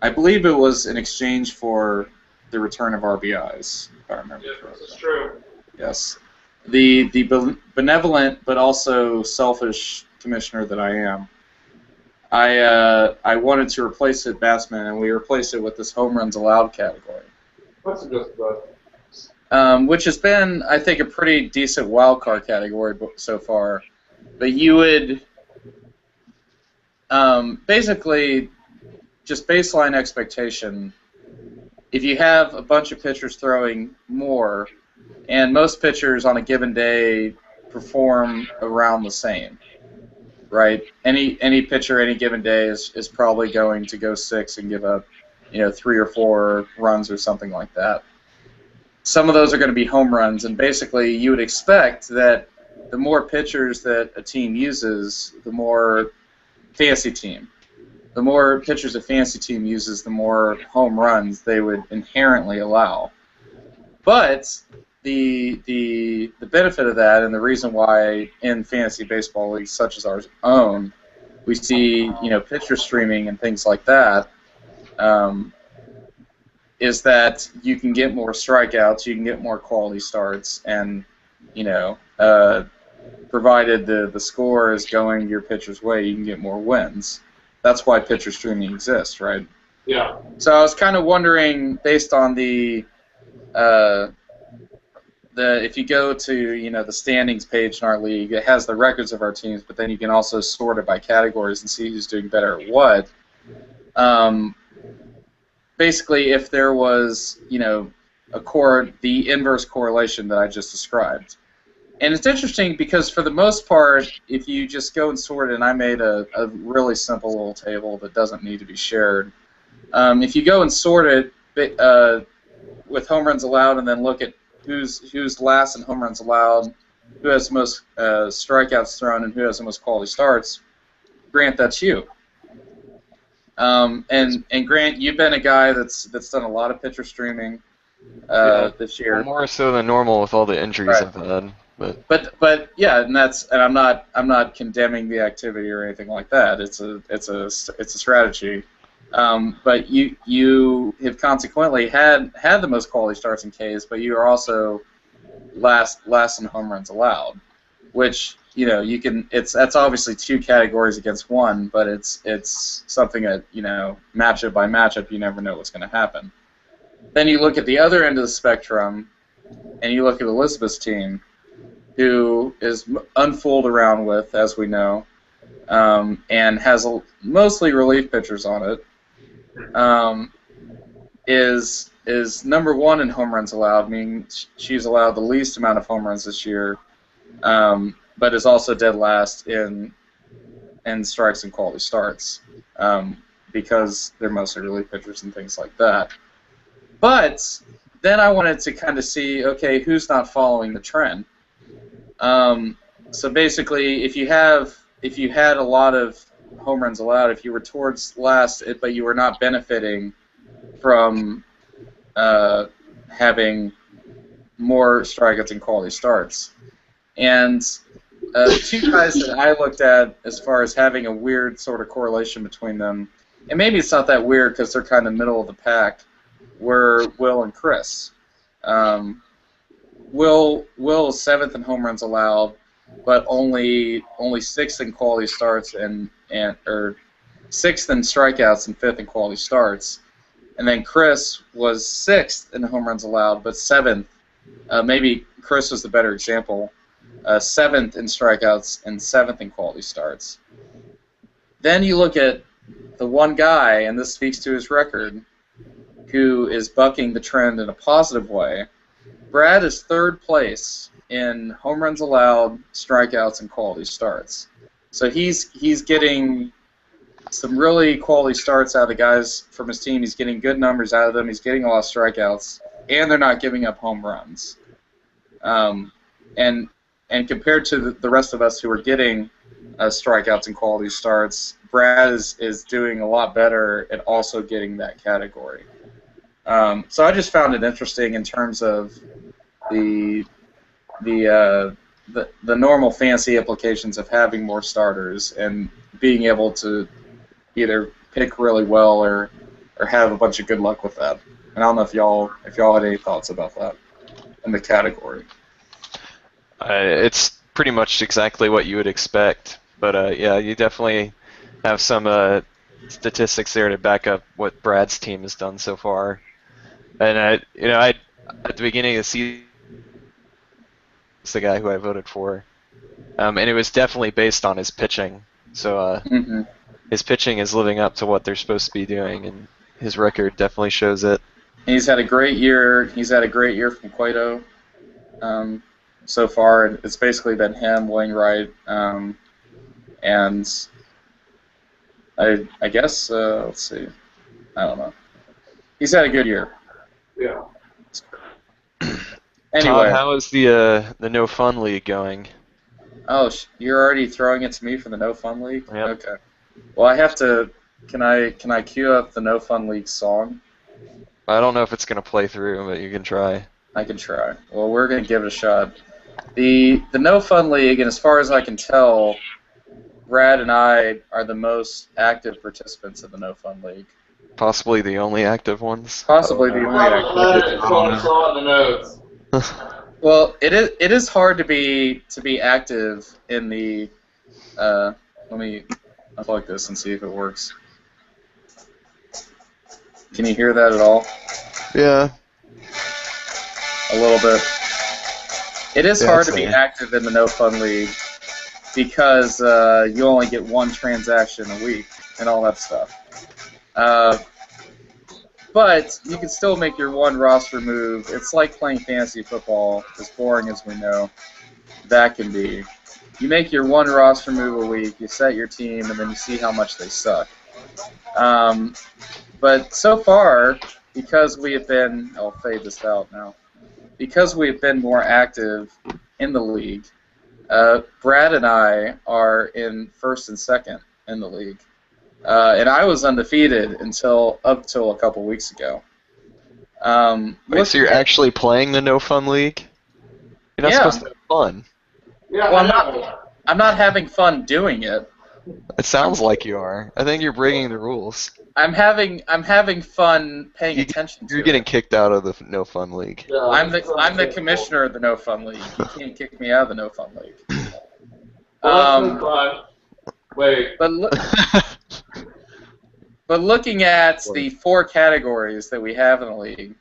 I believe it was in exchange for the return of RBIs, if I remember correctly. This is true. Yes. The benevolent but also selfish commissioner that I am, I wanted to replace hit batsman, and we replaced it with this home runs allowed category. That's a good spot. Which has been, I think, a pretty decent wild card category so far. But you would basically just baseline expectation. If you have a bunch of pitchers throwing more, and most pitchers on a given day perform around the same, right? Any pitcher any given day is probably going to go 6 and give up, 3 or 4 runs or something like that. Some of those are going to be home runs, and basically you would expect that the more pitchers that a team uses, the more fantasy team. The more pitchers a fantasy team uses, the more home runs they would inherently allow. But the benefit of that, and the reason why in fantasy baseball leagues such as ours own, we see pitcher streaming and things like that, is that you can get more strikeouts, you can get more quality starts, and provided the score is going your pitcher's way, you can get more wins. That's why pitcher streaming exists, right? Yeah. So I was kind of wondering, based on the if you go to the standings page in our league, it has the records of our teams, but then you can also sort it by categories and see who's doing better at what. Basically, if there was the inverse correlation that I just described. And it's interesting because for the most part, if you just go and sort it, and I made a really simple little table that doesn't need to be shared. If you go and sort it with home runs allowed, and then look at who's last in home runs allowed, who has the most strikeouts thrown, and who has the most quality starts, Grant, that's you. And Grant, you've been a guy that's done a lot of pitcher streaming this year. Well, more so than normal with all the injuries Right. I've had. But yeah, and I'm not condemning the activity or anything like that. It's a strategy. But you have consequently had the most quality starts in Ks, but you are also last in home runs allowed, which you can. That's obviously two categories against one, but it's something that matchup by matchup you never know what's going to happen. Then you look at the other end of the spectrum, and you look at Elizabeth's team, who is unfooled around with, as we know, and has mostly relief pitchers on it. Is number one in home runs allowed, meaning she's allowed the least amount of home runs this year, but is also dead last in strikes and quality starts, because they're mostly relief pitchers and things like that. But then I wanted to kind of see, okay, who's not following the trend? So basically, if you had a lot of home runs allowed, if you were towards last, but you were not benefiting from having more strikeouts and quality starts. And two guys that I looked at as far as having a weird sort of correlation between them, and maybe it's not that weird because they're kind of middle of the pack, were Will and Chris. Will is seventh in home runs allowed, but only sixth in quality starts or sixth in strikeouts and fifth in quality starts. And then Chris was sixth in home runs allowed, but seventh. Maybe Chris was the better example. Seventh in strikeouts and seventh in quality starts. Then you look at the one guy, and this speaks to his record, who is bucking the trend in a positive way. Brad is third place in home runs allowed, strikeouts, and quality starts. So he's getting some really quality starts out of the guys from his team. He's getting good numbers out of them. He's getting a lot of strikeouts, and they're not giving up home runs. And compared to the rest of us who are getting strikeouts and quality starts, Brad is doing a lot better at also getting that category. So I just found it interesting in terms of the normal fantasy implications of having more starters and being able to either pick really well or have a bunch of good luck with that. And I don't know if y'all had any thoughts about that in the category. It's pretty much exactly what you would expect, but yeah, you definitely have some statistics there to back up what Brad's team has done so far. And I at the beginning of the season, it's the guy who I voted for, and it was definitely based on his pitching. So his pitching is living up to what they're supposed to be doing, and his record definitely shows it. He's had a great year. He's had a great year from Cueto so far. It's basically been him, Wainwright, and I guess let's see. I don't know. He's had a good year. Yeah. Anyway, Todd, how is the No Fun League going? oh, you're already throwing it to me for the No Fun League? Yep. Okay. Well, I have to. Can I cue up the No Fun League song? I don't know if it's gonna play through, but you can try. I can try. Well, we're gonna give it a shot. The No Fun League, and as far as I can tell, Brad and I are the most active participants in the No Fun League. Possibly the only active ones. Possibly the only active. It's on the notes. Well, it is hard to be active in the. Let me unplug this and see if it works. Can you hear that at all? Yeah. A little bit. It is Yeah, hard to it's be there. active in the No Fun League because you only get one transaction a week and all that stuff. But you can still make your one roster move. It's like playing fantasy football, as boring as we know that can be. You make your one roster move a week, you set your team, and then you see how much they suck. But so far, because we have been, I'll fade this out now, because we have been more active in the league, Brad and I are in first and second in the league. And I was undefeated up till a couple weeks ago. Wait, so you're actually playing the No Fun League? You're not supposed to have fun. Yeah, well, I'm not having fun doing it. It sounds like you are. I think you're breaking the rules. I'm having fun paying attention to You're it. getting kicked out of the No Fun League. Yeah, I'm the commissioner of the No Fun League. You can't kick me out of the No Fun League. Wait. But looking at the 4 categories that we have in the league,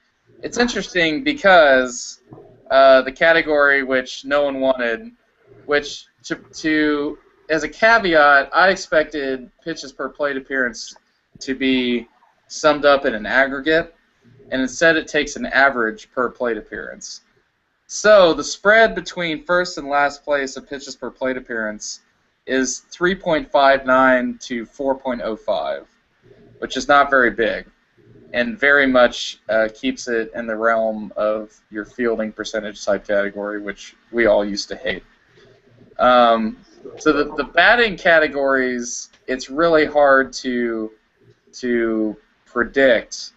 it's interesting because the category which no one wanted, which to as a caveat, I expected pitches per plate appearance to be summed up in an aggregate, and instead it takes an average per plate appearance. So the spread between first and last place of pitches per plate appearance is 3.59 to 4.05, which is not very big, and very much keeps it in the realm of your fielding percentage type category, which we all used to hate. So the batting categories, it's really hard to predict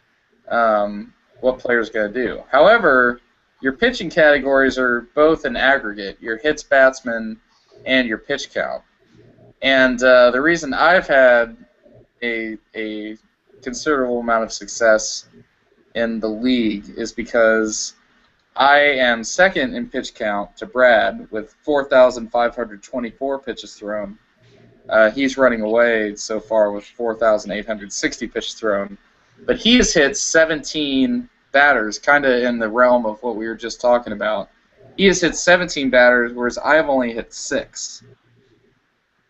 what player's going to do. However, your pitching categories are both an aggregate, your hits, batsman, and your pitch count. And the reason I've had a considerable amount of success in the league is because I am second in pitch count to Brad with 4,524 pitches thrown. He's running away so far with 4,860 pitches thrown. But he has hit 17 batters, kind of in the realm of what we were just talking about. He has hit 17 batters, whereas I have only hit 6.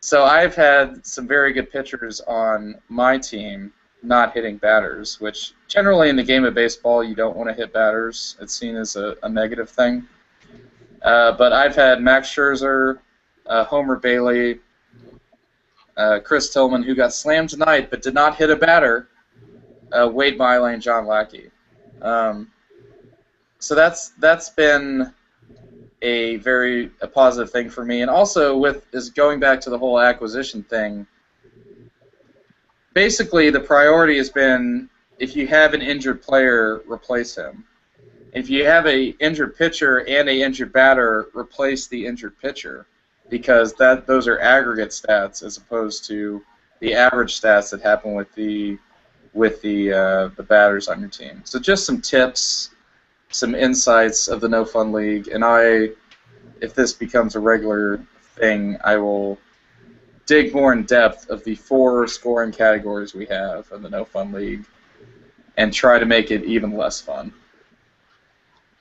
So I've had some very good pitchers on my team not hitting batters, which generally in the game of baseball you don't want to hit batters. It's seen as a negative thing. But I've had Max Scherzer, Homer Bailey, Chris Tillman, who got slammed tonight but did not hit a batter, Wade Miley, and John Lackey. So that's been a positive thing for me. And also is going back to the whole acquisition thing, basically the priority has been if you have an injured player, replace him. If you have an injured pitcher and an injured batter, replace the injured pitcher, because those are aggregate stats as opposed to the average stats that happen with the batters on your team. So just some tips, some insights of the No Fun League, and if this becomes a regular thing, I will dig more in depth of the 4 scoring categories we have in the No Fun League and try to make it even less fun.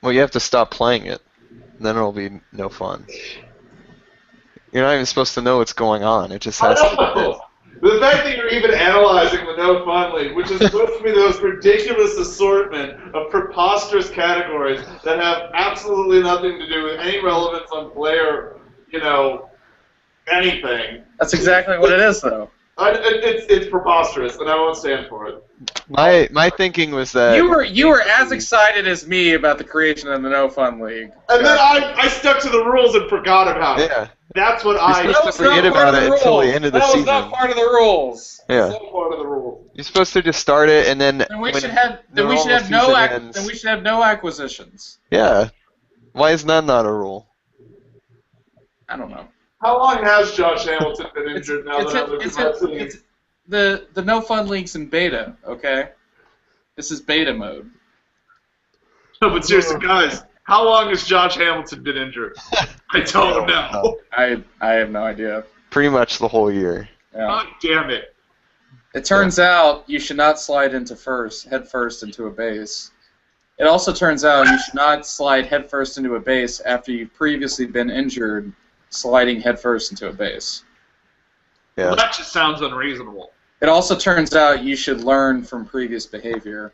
Well, you have to stop playing it. Then it'll be no fun. You're not even supposed to know what's going on. It just has to be. The fact that you're even analyzing the No Fun League, which is supposed to be the most ridiculous assortment of preposterous categories that have absolutely nothing to do with any relevance on player, anything. That's exactly what it is, though. It's preposterous, and I won't stand for it. My thinking was that You were as excited as me about the creation of the No Fun League. And then I stuck to the rules and forgot about it. yeah, That's what You're I. supposed to forget about it until the end of the season. That was not part of the rules. Yeah. So part of the rule. You're supposed to just start it, and then Then we when should have the normal season ends. then we should have no acquisitions. Yeah. Why is that not a rule? I don't know. How long has Josh Hamilton been injured now that I'm looking at my team? It's the no fun league's in beta. Okay, this is beta mode. No, but seriously, guys, how long has Josh Hamilton been injured? I don't know. I have no idea. Pretty much the whole year. Yeah. God damn it. It turns out you should not slide head first into a base. It also turns out you should not slide head first into a base after you've previously been injured sliding head first into a base. Yeah. Well, that just sounds unreasonable. It also turns out you should learn from previous behavior,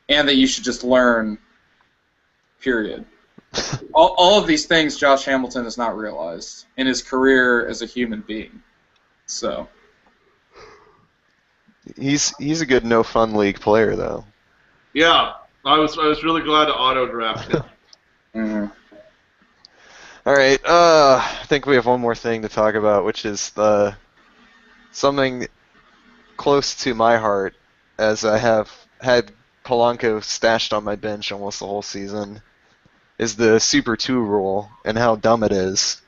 and that you should just learn, period. all of these things Josh Hamilton has not realized in his career as a human being. So He's a good no fun league player though. Yeah, I was really glad to auto draft him. mm-hmm. All right. I think we have one more thing to talk about, which is something close to my heart, as I have had Polanco stashed on my bench almost the whole season, is the Super 2 rule and how dumb it is.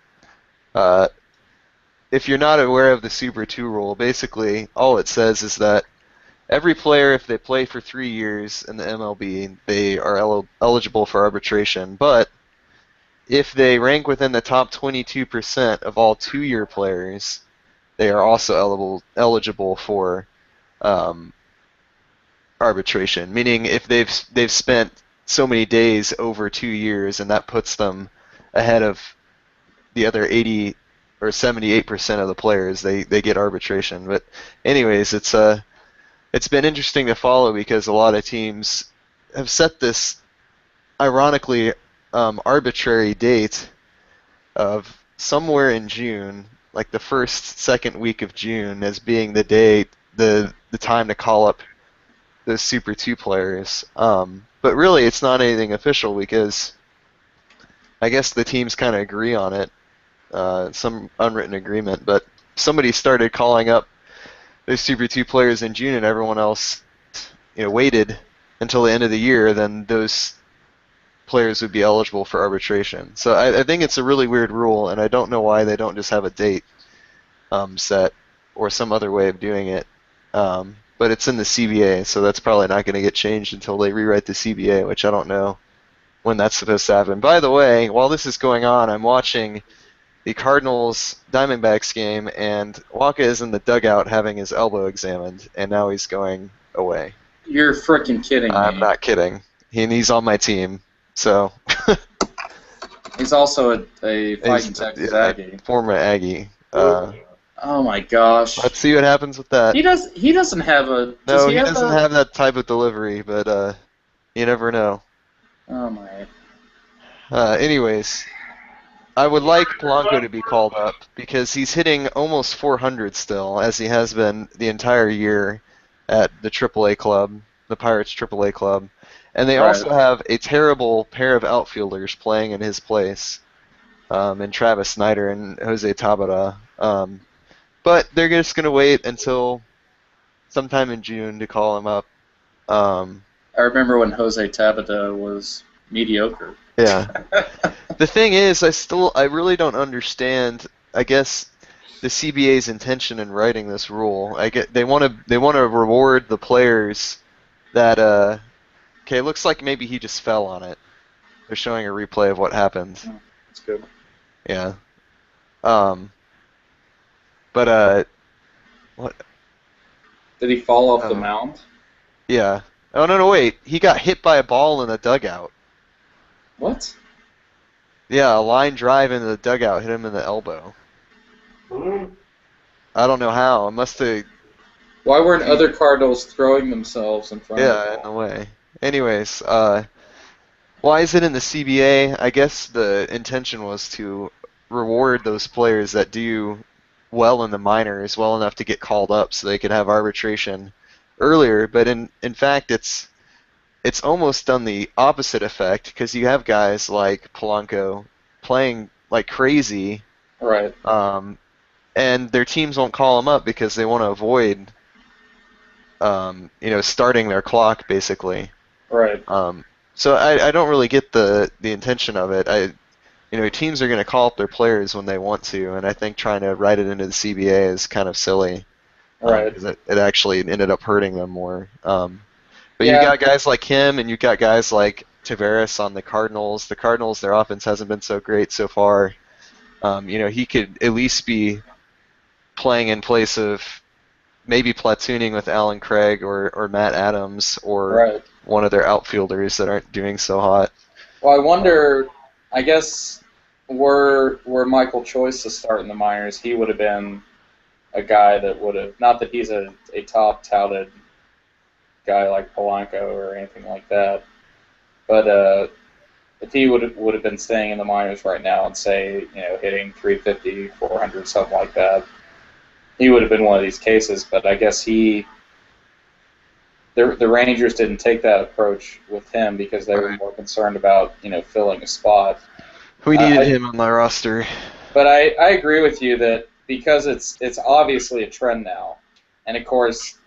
If you're not aware of the Super 2 rule, basically all it says is that every player, if they play for 3 years in the MLB, they are eligible for arbitration. But if they rank within the top 22% of all 2-year players, they are also eligible for arbitration. Meaning, if they've spent so many days over 2 years, and that puts them ahead of the other 80 or 78% of the players, they get arbitration. But anyways, it's been interesting to follow because a lot of teams have set this ironically arbitrary date of somewhere in June, like the second week of June, as being the date, the time to call up those Super 2 players. But really, it's not anything official because I guess the teams kind of agree on it, some unwritten agreement. But somebody started calling up those Super 2 players in June, and everyone else, waited until the end of the year. Then those players would be eligible for arbitration. So I think it's a really weird rule, and I don't know why they don't just have a date set or some other way of doing it. But it's in the CBA, so that's probably not going to get changed until they rewrite the CBA, which I don't know when that's supposed to happen. By the way, while this is going on, I'm watching the Cardinals-Diamondbacks game, and Waka is in the dugout having his elbow examined, and now he's going away. You're freaking kidding me. I'm not kidding. He's on my team. So he's also a fighting Texas Aggie. Former Aggie. Oh my gosh. Let's see what happens with that. He doesn't have a. No, he doesn't have that type of delivery, but you never know. Oh my. Anyways, I would like Polanco to be called up because he's hitting almost 400 still, as he has been the entire year at the AAA club, the Pirates AAA club. And they also have a terrible pair of outfielders playing in his place, in Travis Snyder and Jose Tabata. But they're just going to wait until sometime in June to call him up. I remember when Jose Tabata was mediocre. Yeah. The thing is, I really don't understand, I guess, the CBA's intention in writing this rule. They want to reward the players that okay, it looks like maybe he just fell on it. They're showing a replay of what happened. Oh, that's good. Yeah. But what? Did he fall off the mound? Yeah. Oh no, wait. He got hit by a ball in the dugout. What? Yeah, a line drive into the dugout hit him in the elbow. I don't know how. It must have. Why weren't other Cardinals throwing themselves in front of the ball? Yeah, in a way. Anyways, why is it in the CBA? I guess the intention was to reward those players that do well in the minors, well enough to get called up so they could have arbitration earlier. But in fact, it's almost done the opposite effect because you have guys like Polanco playing like crazy Right. And their teams won't call them up because they want to avoid, starting their clock basically. Right. So I don't really get the intention of it. Teams are going to call up their players when they want to, and I think trying to write it into the CBA is kind of silly Right. because it actually ended up hurting them more. But you've Yeah. got guys like him, and you've got guys like Tavares on the Cardinals. The Cardinals, their offense hasn't been so great so far. He could at least be playing in place of maybe platooning with Alan Craig or Matt Adams or Right. one of their outfielders that aren't doing so hot. Well, I wonder. I guess were Michael Choice to start in the minors, he would have been a guy that would have. Not that he's a top touted guy like Polanco or anything like that, but if he would have been staying in the minors right now and say hitting 350, 400, something like that, he would have been one of these cases. But I guess the Rangers didn't take that approach with him because they were more concerned about filling a spot. We needed him on my roster. But I agree with you that because it's obviously a trend now, and of course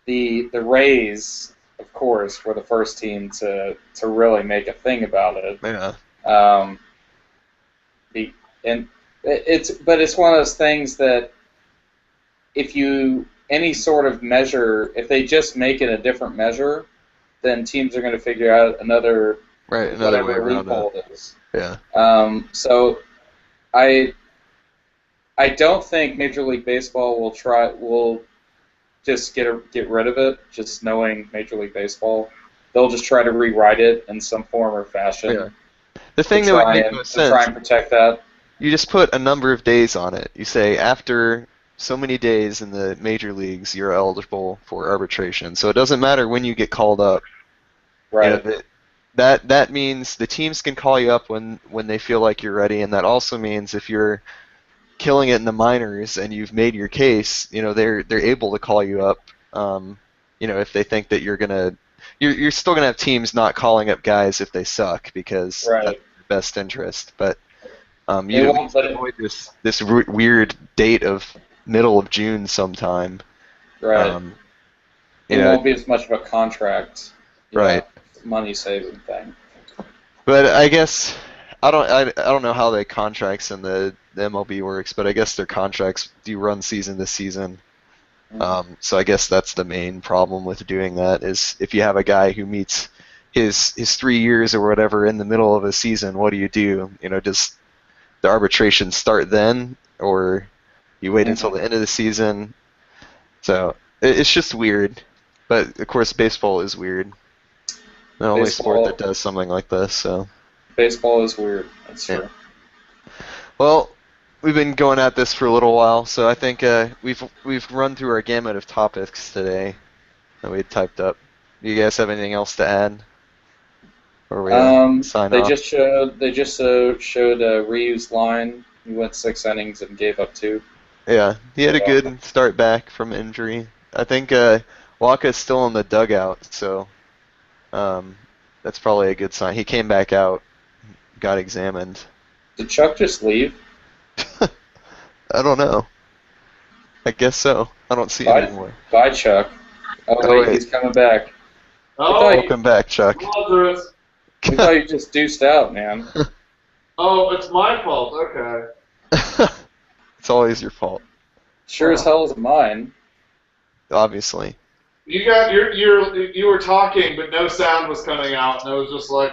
the Rays, of course, were the first team to really make a thing about it. Yeah. But it's one of those things that if any sort of measure, if they just make it a different measure, then teams are going to figure out another way whatever around loophole it. it is. Yeah. So I don't think Major League Baseball will just get rid of it. Just knowing Major League Baseball, they'll just try to rewrite it in some form or fashion. Yeah. The thing that would make no sense. To try and protect that. You just put a number of days on it. You say after so many days in the major leagues, you're eligible for arbitration. So it doesn't matter when you get called up. Right. That means the teams can call you up when they feel like you're ready, and that also means if you're killing it in the minors and you've made your case, they're able to call you up. If they think that you're still gonna have teams not calling up guys if they suck because that's their best interest. But you avoid this weird date of middle of June sometime. Right. It won't be as much of a contract. Right. Money saving thing. But I guess I don't know how the contracts in the MLB works, but I guess their contracts do run season to season. So I guess that's the main problem with doing that is if you have a guy who meets his 3 years or whatever in the middle of a season, what do you do? Does the arbitration start then, or you wait until the end of the season? So it's just weird. But of course, baseball is weird. The only sport that does something like this. So baseball is weird. That's true. Well, we've been going at this for a little while, so I think we've run through our gamut of topics today that we had typed up. Do you guys have anything else to add? Or we sign off? They just showed Ryu's line. He went 6 innings and gave up 2. Yeah, he had a good start back from injury. I think Waka's still in the dugout, so that's probably a good sign. He came back out, got examined. Did Chuck just leave? I don't know. I guess so. I don't see him anymore. Bye, Chuck. Wait, he's coming back. Welcome back, Chuck. I thought you just deuced out, man. Oh, it's my fault. Okay. It's always your fault. Sure as hell is mine. Obviously. You were talking, but no sound was coming out, and it was just like,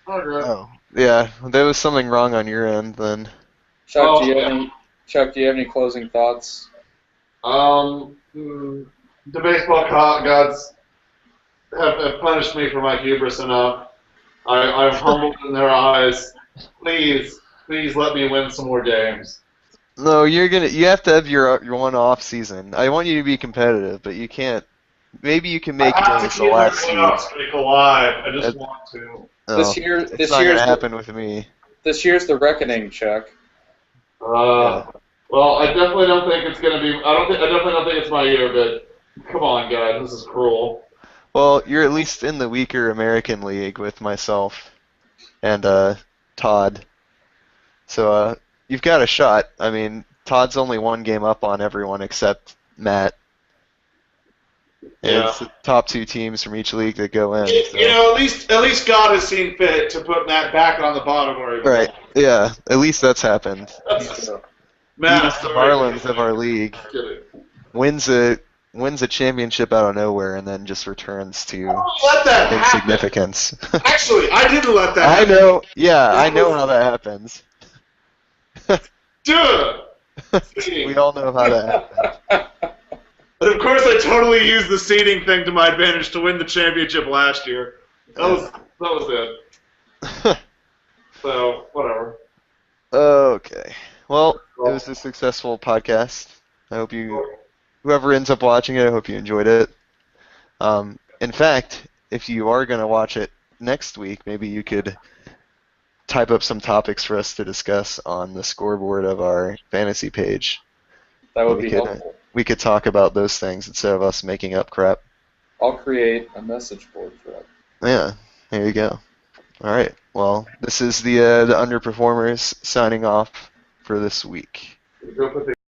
okay. Oh, yeah. There was something wrong on your end then. Chuck, do you have any closing thoughts? The baseball gods have punished me for my hubris enough. I'm humbled in their eyes. Please let me win some more games. No, you have to have your one off season. I want you to be competitive, but you can't. Maybe you can make games the last season. I have to keep my playoff streak alive. I just want to. It's not gonna happen with me. This year's the reckoning, Chuck. Well, I definitely don't think it's gonna be. I definitely don't think it's my year. But come on, guys, this is cruel. Well, you're at least in the weaker American League with myself and Todd. So you've got a shot. I mean, Todd's only one game up on everyone except Matt. And Yeah. it's the top two teams from each league that go in. So. You know, at least God has seen fit to put Matt back on the bottom where he Right. Yeah. At least that's happened. That's He Matt, is the Marlins of our league. kidding. Wins a championship out of nowhere and then just returns to Let that happen. insignificance. Actually, I didn't let that I happen. know. Yeah, I know how that happens. Duh! We all know how that happens. And of course, I totally used the seeding thing to my advantage to win the championship last year. That was it. So, whatever. Okay. Well, it was a successful podcast. I hope whoever ends up watching it, I hope you enjoyed it. In fact, if you are going to watch it next week, maybe you could type up some topics for us to discuss on the scoreboard of our fantasy page. That would be helpful. We could talk about those things instead of us making up crap. I'll create a message board for it. Yeah, there you go. All right. Well, this is the Underperformers signing off for this week. Go put the